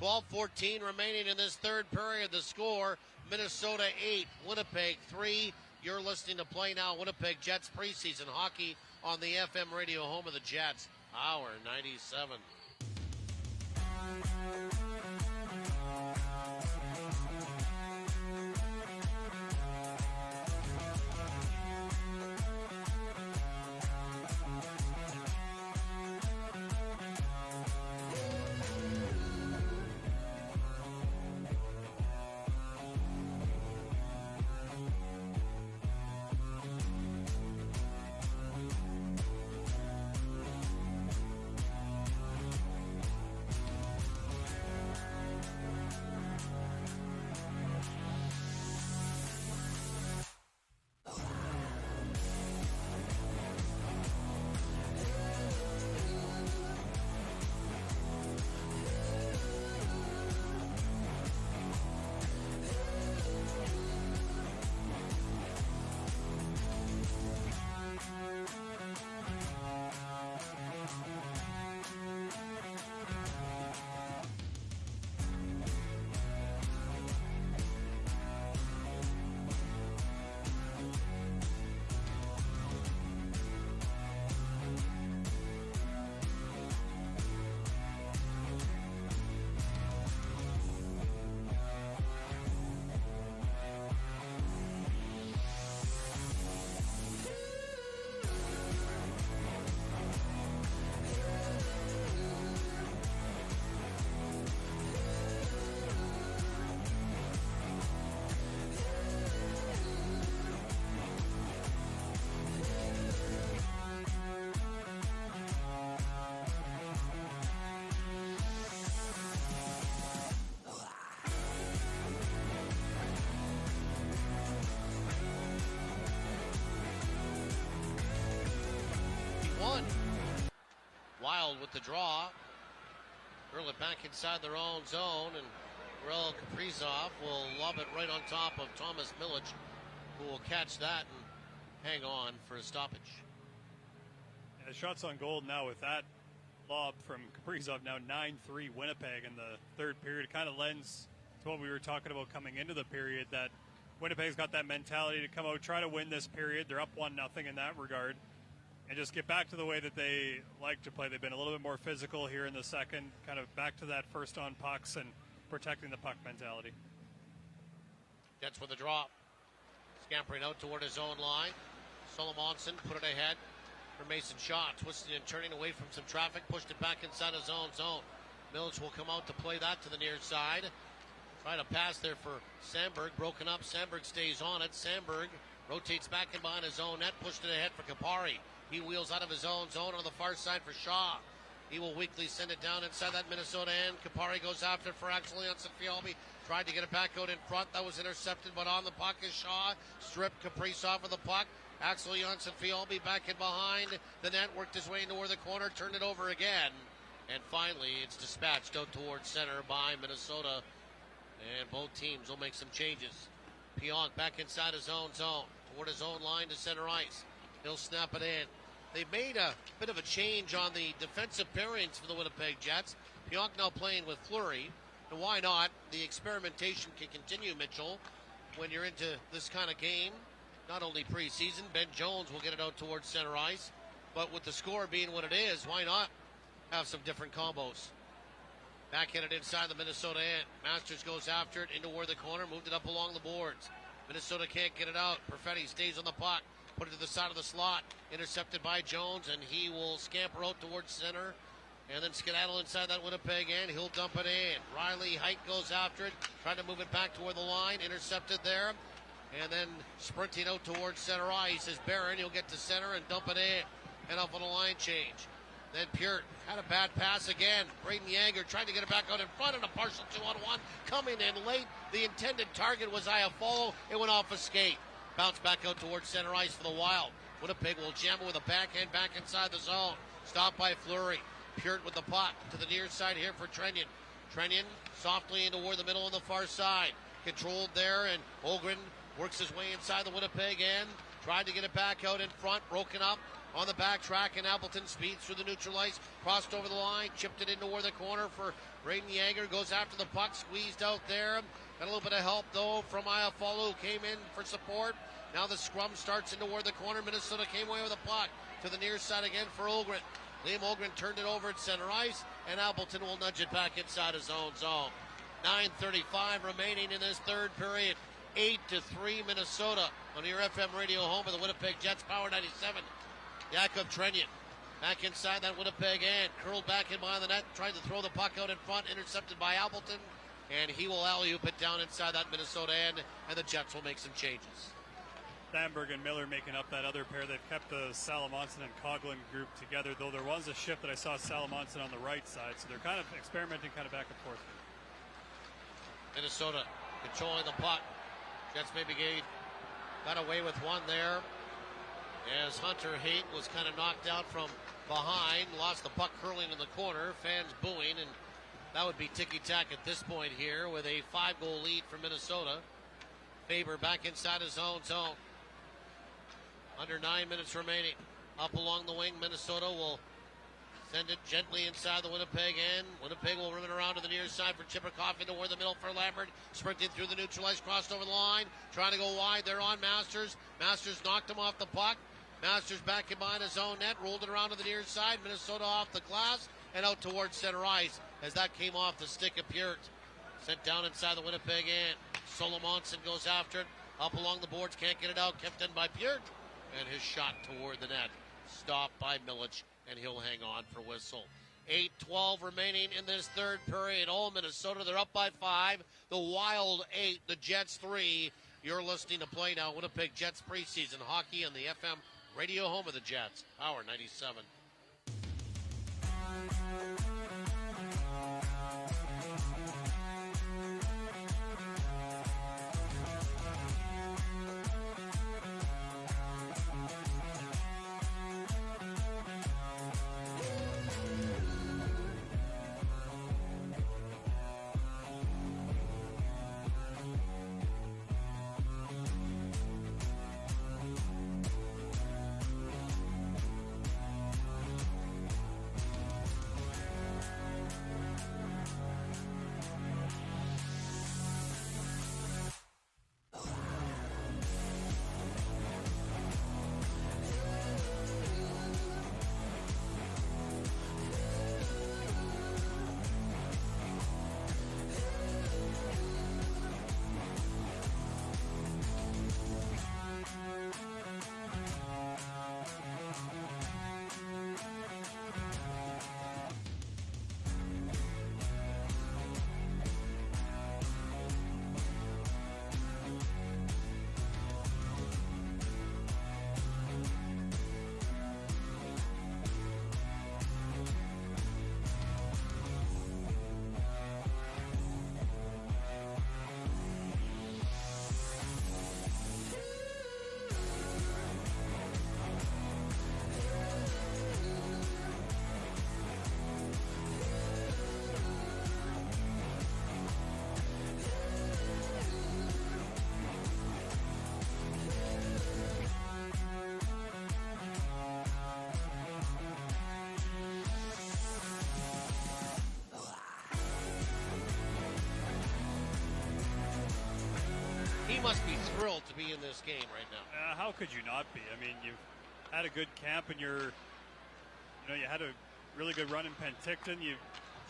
12:14 remaining in this third period. The score, Minnesota 8, Winnipeg 3. You're listening to Play Now Winnipeg Jets preseason hockey on the FM radio home of the Jets. Hour 97. Wild with the draw. Hurl it back inside their own zone, and Rel Kaprizov will lob it right on top of Thomas Milic, who will catch that and hang on for a stoppage. Yeah, shots on goal now with that lob from Kaprizov, now 9-3 Winnipeg in the third period. Kind of lends to what we were talking about coming into the period, that Winnipeg's got that mentality to come out, try to win this period. They're up 1-0 in that regard, and just get back to the way that they like to play. They've been a little bit more physical here in the second, kind of back to that first on pucks and protecting the puck mentality. Jets with a drop. Scampering out toward his own line. Solomonson put it ahead for Mason Shaw. Twisting and turning away from some traffic. Pushed it back inside his own zone. Milic will come out to play that to the near side. Trying to pass there for Sandberg. Broken up. Sandberg stays on it. Sandberg rotates back in behind his own net. Pushed it ahead for Kupari. He wheels out of his own zone on the far side for Shaw. He will weakly send it down inside that Minnesota end. Kupari goes after it for Axel Jonsson-Fjällby. Tried to get it back out in front. That was intercepted, but on the puck is Shaw. Stripped Kaprizov of the puck. Axel Jonsson-Fjällby back in behind the net. Worked his way into the corner. Turned it over again. And finally, it's dispatched out towards center by Minnesota. And both teams will make some changes. Pionk back inside his own zone. Toward his own line to center ice. He'll snap it in. They've made a bit of a change on the defensive pairings for the Winnipeg Jets. Pionk now playing with Fleury. And why not? The experimentation can continue, Mitchell, when you're into this kind of game. Not only preseason, Ben Jones will get it out towards center ice. But with the score being what it is, why not have some different combos? Backhanded inside the Minnesota end. Masters goes after it into the corner, moved it up along the boards. Minnesota can't get it out. Perfetti stays on the puck. Put it to the side of the slot. Intercepted by Jones, and he will scamper out towards center. And then skedaddle inside that Winnipeg end. He'll dump it in. Riley Height goes after it. Trying to move it back toward the line. Intercepted there. And then sprinting out towards center ice is Barron. He'll get to center and dump it in. And off on a line change. Then Peart had a bad pass again. Braden Yager tried to get it back out in front, and a partial 2-on-1 coming in late. The intended target was Iafallo. It went off a skate. Bounce back out towards center ice for the Wild. Winnipeg will jam it with a backhand back inside the zone. Stopped by Fleury. Peart with the puck to the near side here for Trenyon. Trenyon softly into toward the middle on the far side. Controlled there, and Holgren works his way inside the Winnipeg end. Tried to get it back out in front. Broken up on the back track, and Appleton speeds through the neutral ice. Crossed over the line. Chipped it into toward the corner for Braden Yager. Goes after the puck. Squeezed out there. Got a little bit of help, though, from Iafallo, who came in for support. Now the scrum starts into toward the corner. Minnesota came away with a puck to the near side again for Holgren. Liam Holgren turned it over at center ice, and Appleton will nudge it back inside his own zone. 9:35 remaining in this third period. 8-3 Minnesota on your FM radio home of the Winnipeg Jets, Power 97. Jakub Trenyon back inside that Winnipeg end. Curled back in behind the net, tried to throw the puck out in front, intercepted by Appleton. And he will alley-oop it down inside that Minnesota end, and the Jets will make some changes. Sandberg and Miller making up that other pair. They've kept the Salomonson and Coughlin group together, though there was a shift that I saw Salomonson on the right side, so they're kind of experimenting kind of back and forth. Minnesota controlling the puck. Jets maybe got away with one there as Hunter Haight was kind of knocked out from behind, lost the puck curling in the corner, fans booing, and that would be ticky-tack at this point here with a 5-goal lead for Minnesota. Faber back inside his own zone. Under 9 minutes remaining. Up along the wing, Minnesota will send it gently inside the Winnipeg end. Winnipeg will run it around to the near side for Chipperkoff into the middle for Lambert. Sprinting through the neutral ice, crossed over the line. Trying to go wide there on Masters. Masters knocked him off the puck. Masters back in behind his own net. Rolled it around to the near side. Minnesota off the glass and out towards center ice as that came off the stick of Peart. Sent down inside the Winnipeg end. Solomonson goes after it. Up along the boards, can't get it out. Kept in by Peart. And his shot toward the net. Stopped by Milic, and he'll hang on for whistle. 8:12 remaining in this third period. Oh, Minnesota, they're up by 5. The Wild 8, the Jets 3. You're listening to Play Now, Winnipeg Jets preseason hockey on the FM radio home of the Jets, Power 97. he must be thrilled to be in this game right now. How could you not be? I mean, you've had a good camp, and you had a really good run in Penticton. You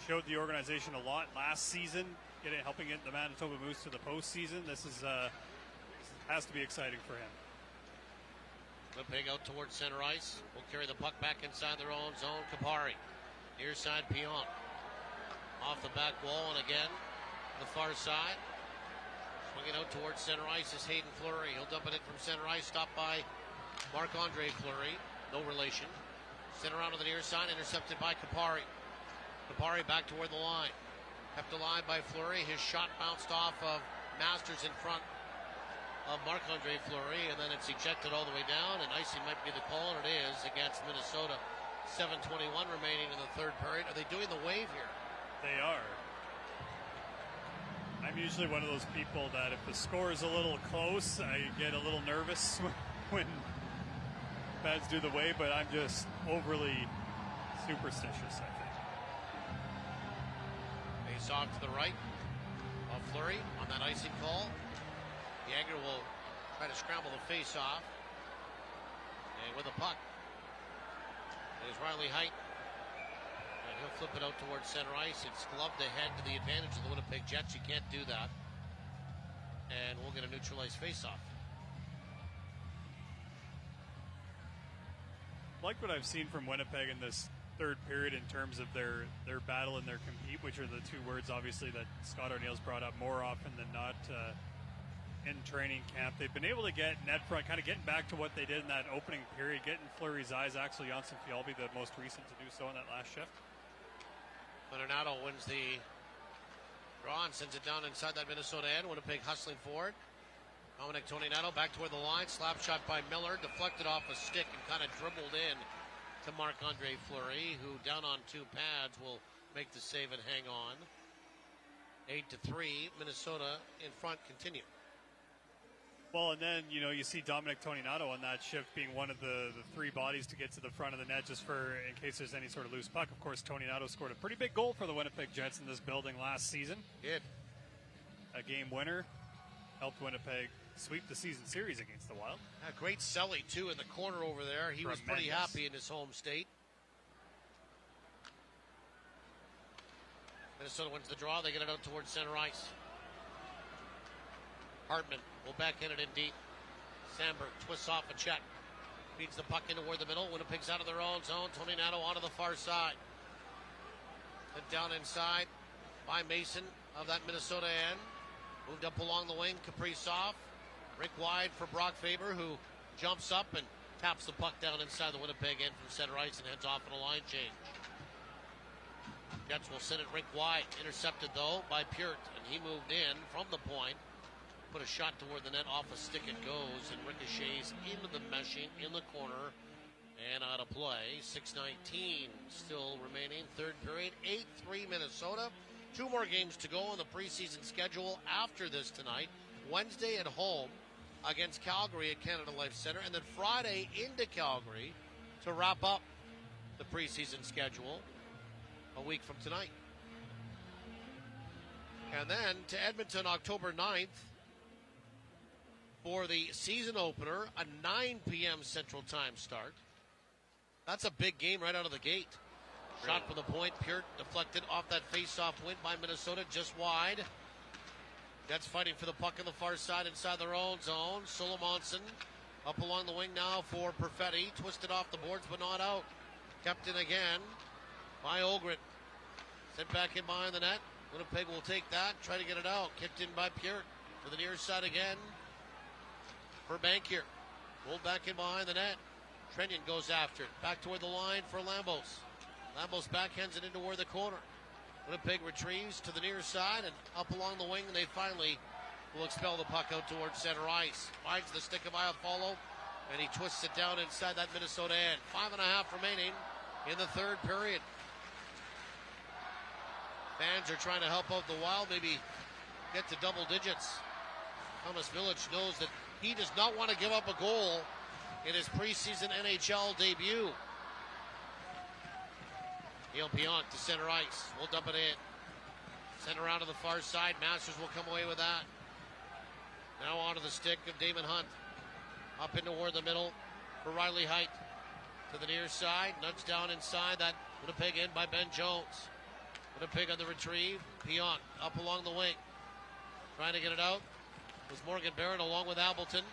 showed the organization a lot last season, helping get the Manitoba Moose to the postseason. This has to be exciting for him. Winnipeg out towards center ice. Will carry the puck back inside their own zone. Kapari. Near side Pion. Off the back wall and again the far side. Swinging out towards center ice is Hayden Fleury. He'll dump it in from center ice. Stopped by Marc-Andre Fleury. No relation. Sent around to the near side. Intercepted by Kapari. Kapari back toward the line. Kept alive by Fleury. His shot bounced off of Masters in front of Marc-Andre Fleury, and then it's ejected all the way down, and icing might be the call, and it is against Minnesota. 7:21 remaining in the third period. Are they doing the wave here? They are. I'm usually one of those people that if the score is a little close, I get a little nervous when fans do the wave, but I'm just overly superstitious, I think. Face off to the right of Fleury on that icing call. Yager will try to scramble the face off. And with a puck is Riley Height. And he'll flip it out towards center ice. It's gloved ahead to the advantage of the Winnipeg Jets. You can't do that. And we'll get a neutralized face-off. Like what I've seen from Winnipeg in this third period in terms of their battle and their compete, which are the two words, obviously, that Scott O'Neill's brought up more often than not in training camp. They've been able to get net front, kind of getting back to what they did in that opening period, getting Fleury's eyes. Actually, Janssen Fjallby, the most recent to do so in that last shift. Leonardo wins the draw and sends it down inside that Minnesota end. Winnipeg hustling forward. Dominic Toninato back toward the line. Slap shot by Miller. Deflected off a stick and kind of dribbled in to Marc-Andre Fleury, who down on two pads will make the save and hang on. 8-3. Minnesota in front continue. Well, and then, you see Dominic Toninato on that shift being one of the three bodies to get to the front of the net just in case there's any sort of loose puck. Of course, Toninato scored a pretty big goal for the Winnipeg Jets in this building last season. Did. A game winner. Helped Winnipeg sweep the season series against the Wild. Great Selly, too, in the corner over there. He was pretty happy in his home state. Minnesota wins the draw. They get it out towards center ice. Hartman will backhand it in deep. Sandberg twists off a check. Feeds the puck in toward the middle. Winnipeg's out of their own zone. Toninato onto the far side. Then down inside by Mason of that Minnesota end. Moved up along the wing. Kaprizov. Rick wide for Brock Faber, who jumps up and taps the puck down inside the Winnipeg end from center ice and heads off on a line change. Jets will send it Rick wide. Intercepted, though, by Peart. And he moved in from the point. Put a shot toward the net, off a stick it goes, and ricochets into the meshing in the corner and out of play. 6:19 still remaining, third period. 8-3 Minnesota. 2 more games to go on the preseason schedule after this tonight. Wednesday at home against Calgary at Canada Life Center, and then Friday into Calgary to wrap up the preseason schedule a week from tonight. And then to Edmonton October 9th. For the season opener, a 9 p.m. Central Time start. That's a big game right out of the gate. Shot from the point, Peart deflected off that face-off win by Minnesota, just wide. Jets fighting for the puck on the far side inside their own zone. Solomonson up along the wing now for Perfetti. Twisted off the boards, but not out. Kept in again by Ogren. Sent back in behind the net. Winnipeg will take that, try to get it out. Kicked in by Peart to the near side again. For Bankier. Rolled back in behind the net. Trenyon goes after it. Back toward the line for Lambos. Lambos backhands it in toward the corner. Winnipeg retrieves to the near side and up along the wing. They finally will expel the puck out towards center ice. Finds the stick of Iafallo and he twists it down inside that Minnesota end. 5.5 remaining in the third period. Fans are trying to help out the Wild, maybe get to double digits. Thomas Village knows that he does not want to give up a goal in his preseason NHL debut. Neil Pionk to center ice. We'll dump it in. Send around to the far side. Masters will come away with that. Now onto the stick of Damon Hunt. Up in toward the middle for Riley Height. To the near side, nudged down inside. That Winnipeg in by Ben Jones. Winnipeg on the retrieve. Pion up along the wing. Trying to get it out was Morgan Barron along with Appleton.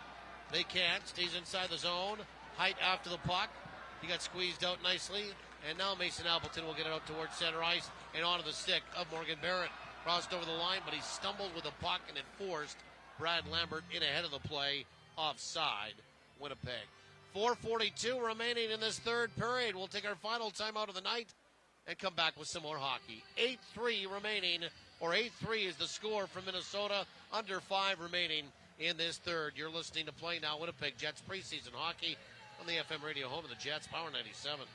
They can't. Stays inside the zone. Height after the puck. He got squeezed out nicely. And now Mason Appleton will get it out towards center ice and onto the stick of Morgan Barron. Crossed over the line, but he stumbled with the puck and it forced Brad Lambert in ahead of the play. Offside, Winnipeg. 4:42 remaining in this third period. We'll take our final timeout of the night and come back with some more hockey. 8-3 remaining, or 8-3 is the score from Minnesota. Under 5 remaining in this third. You're listening to Play Now Winnipeg Jets preseason hockey on the FM radio home of the Jets, Power 97.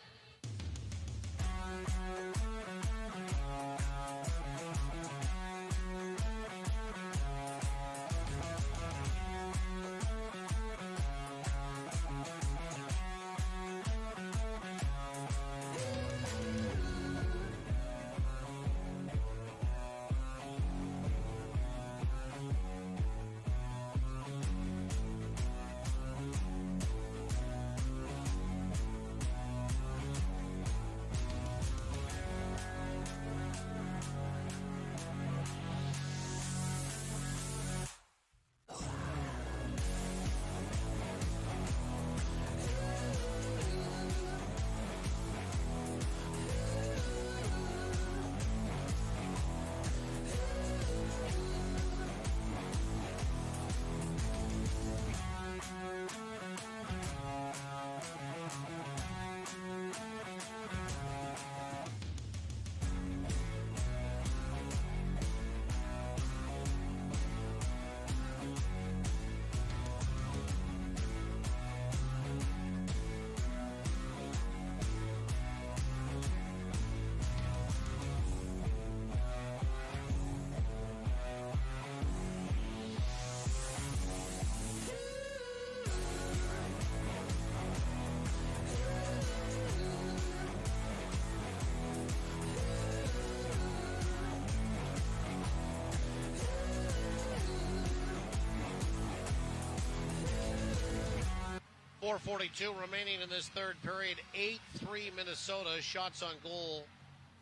.442 remaining in this third period. 8-3 Minnesota. Shots on goal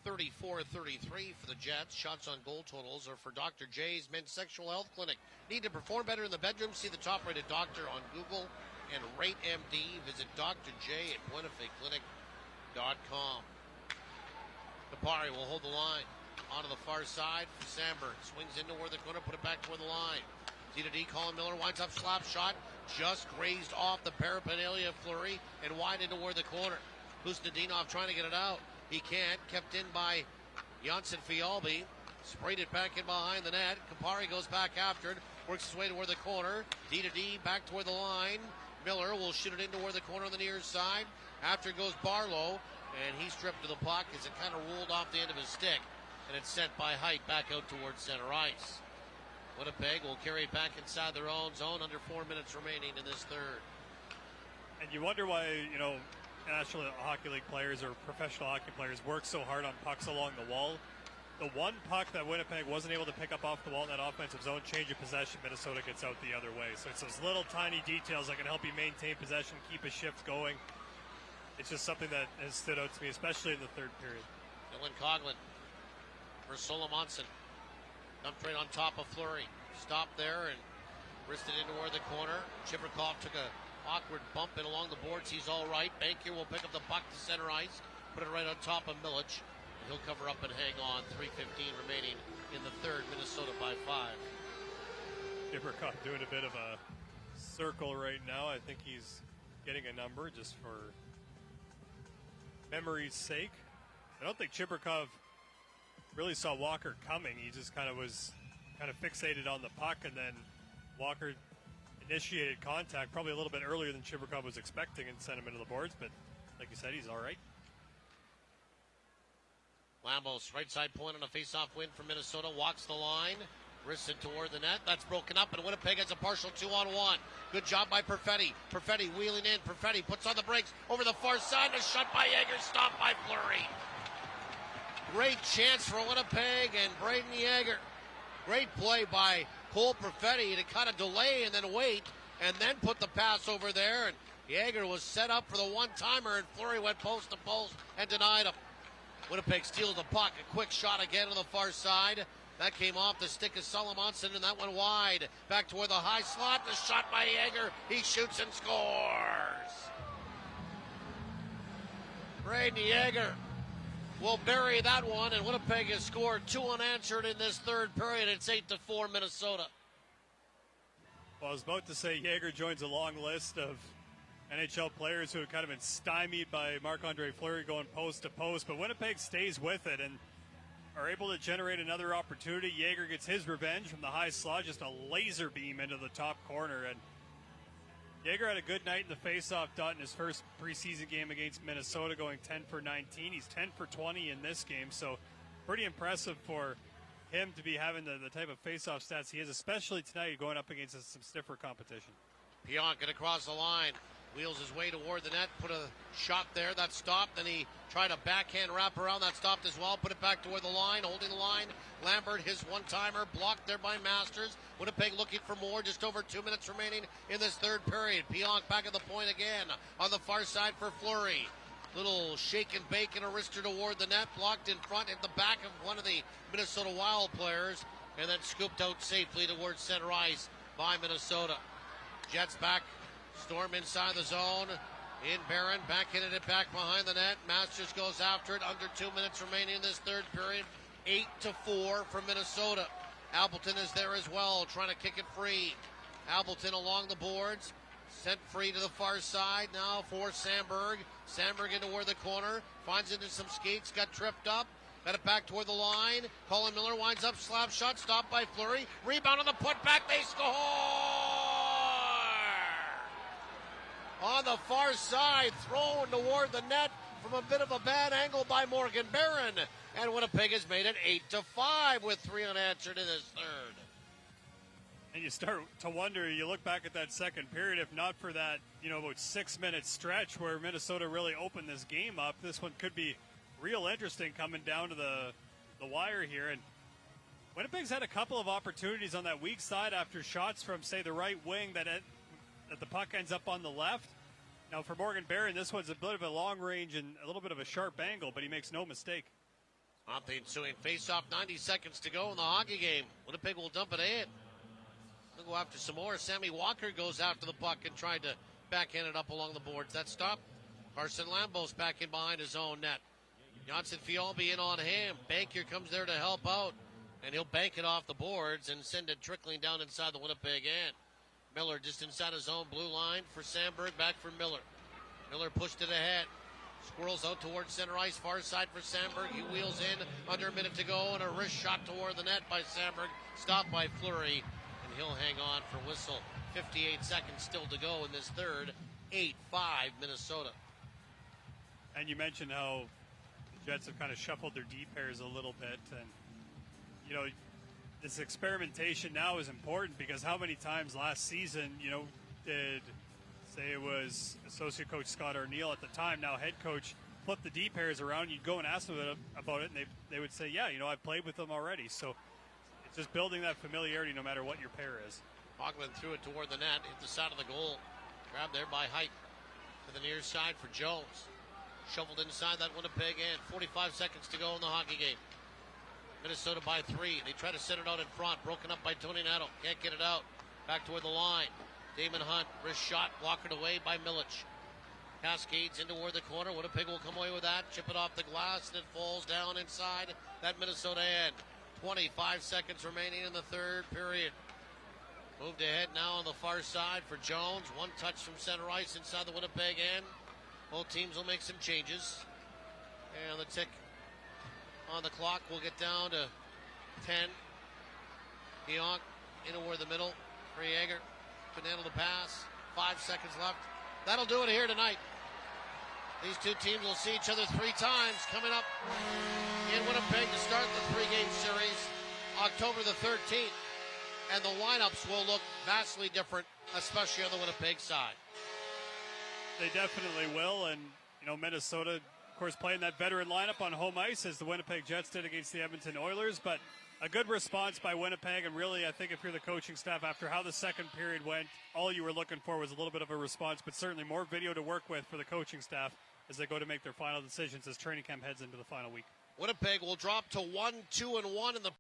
34-33 for the Jets. Shots on goal totals are for Dr. J's Men's Sexual Health Clinic. Need to perform better in the bedroom? See the top-rated doctor on Google and rate MD. Visit Dr. J at WinnipegClinic.com. Kapari will hold the line. Onto the far side for Sandberg. Swings into where the corner, put it back toward the line. D2D, Colin Miller winds up slap shot. Just grazed off the paraphernalia of Fleury and wide into where the corner. Hustadinov trying to get it out. He can't. Kept in by Janssen Fialbi. Sprayed it back in behind the net. Kapari goes back after it. Works his way toward the corner. D2D back toward the line. Miller will shoot it into where the corner on the near side. After goes Barlow. And he stripped to the puck as it kind of rolled off the end of his stick. And it's sent by Height back out towards center ice. Winnipeg will carry it back inside their own zone. Under 4 minutes remaining in this third. And you wonder why, National Hockey League players or professional hockey players work so hard on pucks along the wall. The one puck that Winnipeg wasn't able to pick up off the wall in that offensive zone, change of possession, Minnesota gets out the other way. So it's those little tiny details that can help you maintain possession, keep a shift going. It's just something that has stood out to me, especially in the third period. Dylan Coughlin for Solomonson. Dumped right on top of Fleury. Stopped there and wristed into where the corner. Chibrikov took a awkward bump in along the boards. He's all right. Bankier will pick up the puck to center ice. Put it right on top of Milic. He'll cover up and hang on. 3:15 remaining in the third. Minnesota by 5. Chibrikov doing a bit of a circle right now. I think he's getting a number just for memory's sake. I don't think Chibrikov really saw Walker coming. He just was fixated on the puck, and then Walker initiated contact probably a little bit earlier than Chibrikov was expecting and sent him into the boards, but like you said, he's all right. Lambos, right side point on a face-off win for Minnesota, walks the line, wrists it toward the net. That's broken up, and Winnipeg has a partial 2-on-1. Good job by Perfetti. Perfetti wheeling in. Perfetti puts on the brakes over the far side. A shot by Yeager, stopped by Fleury. Great chance for Winnipeg and Braden Yeager. Great play by Cole Perfetti to kind of delay and then wait and then put the pass over there. And Yeager was set up for the one-timer, and Fleury went post to post and denied him. Winnipeg steals the puck. A quick shot again on the far side. That came off the stick of Solomonson, and that went wide. Back toward the high slot. The shot by Yeager. He shoots and scores. Braden Yeager will bury that one, and Winnipeg has scored 2 unanswered in this third period. It's 8-4 Minnesota. Well, I was about to say Yeager joins a long list of NHL players who have kind of been stymied by Marc-Andre Fleury going post to post, but Winnipeg stays with it and are able to generate another opportunity. Yeager gets his revenge from the high slot, just a laser beam into the top corner, and Yeager had a good night in the face-off dot in his first preseason game against Minnesota, going 10 for 19. He's 10 for 20 in this game, so pretty impressive for him to be having the type of face-off stats he is, especially tonight going up against some stiffer competition. Pionk going across the line, wheels his way toward the net, put a shot there, that stopped, then he tried a backhand wrap around, that stopped as well, put it back toward the line, holding the line. Lambert, his one-timer, blocked there by Masters. Winnipeg looking for more, just over 2 minutes remaining in this third period. Pionk back at the point again, on the far side for Fleury. Little shake and bake and a wrister toward the net, blocked in front at the back of one of the Minnesota Wild players, and then scooped out safely towards center ice by Minnesota. Jets back, Storm inside the zone, in Barron, backhanded it back behind the net. Masters goes after it, under 2 minutes remaining in this third period. 8-4 for Minnesota. Appleton is there as well, trying to kick it free. Appleton along the boards, sent free to the far side now for Sandberg. Sandberg into where the corner, finds into some skates, got tripped up, got it back toward the line. Colin Miller winds up, slap shot, stopped by Fleury. Rebound on the putback, they score! On the far side, thrown toward the net from a bit of a bad angle by Morgan Barron. And Winnipeg has made it 8-5 with 3 unanswered in this third. And you start to wonder, you look back at that second period, if not for that, about 6 minute stretch where Minnesota really opened this game up, this one could be real interesting coming down to the wire here. And Winnipeg's had a couple of opportunities on that weak side after shots from, say, the right wing that the puck ends up on the left. Now for Morgan Barron, this one's a bit of a long range and a little bit of a sharp angle, but he makes no mistake. Off the ensuing face-off, 90 seconds to go in the hockey game. Winnipeg will dump it in. They'll go after some more. Sammy Walker goes after the puck and tried to backhand it up along the boards. That stopped. Carson Lambos back in behind his own net. Johnson Fialbi in on him. Bankier comes there to help out, and he'll bank it off the boards and send it trickling down inside the Winnipeg end. Miller just inside his own blue line for Sandberg, back for Miller. Miller pushed it ahead. Squirrels out towards center ice, far side for Sandberg. He wheels in, under a minute to go, and a wrist shot toward the net by Sandberg, stopped by Fleury, and he'll hang on for whistle. 58 seconds still to go in this third. 8-5 Minnesota. And you mentioned how the Jets have kind of shuffled their D pairs a little bit, and this experimentation now is important because how many times last season, did, say it was associate coach Scott Arneal at the time, now head coach, flip the D pairs around, you'd go and ask them about it, and they would say, yeah, I've played with them already. So it's just building that familiarity no matter what your pair is. Hoagland threw it toward the net, hit the side of the goal. Grabbed there by Height to the near side for Jones. Shoveled inside that Winnipeg end. 45 seconds to go in the hockey game. Minnesota by 3. They try to set it out in front. Broken up by Tony Nato. Can't get it out. Back toward the line. Damon Hunt. Wrist shot. Blockered away by Milic. Cascades into where the corner. Winnipeg will come away with that. Chip it off the glass, and it falls down inside that Minnesota end. 25 seconds remaining in the third period. Moved ahead now on the far side for Jones. One touch from center ice inside the Winnipeg end. Both teams will make some changes. And the tick on the clock will get down to 10. Pionk into where the middle for Yeager. Couldn't handle the pass. 5 seconds left. That'll do it here tonight. These two teams will see each other 3 times coming up in Winnipeg to start the 3-game series October the 13th. And the lineups will look vastly different, especially on the Winnipeg side. They definitely will. And, Minnesota, of course, playing that veteran lineup on home ice as the Winnipeg Jets did against the Edmonton Oilers. But A good response by Winnipeg, and really I think if you're the coaching staff, after how the second period went, all you were looking for was a little bit of a response, but certainly more video to work with for the coaching staff as they go to make their final decisions as training camp heads into the final week. Winnipeg will drop to 1-2-1 in the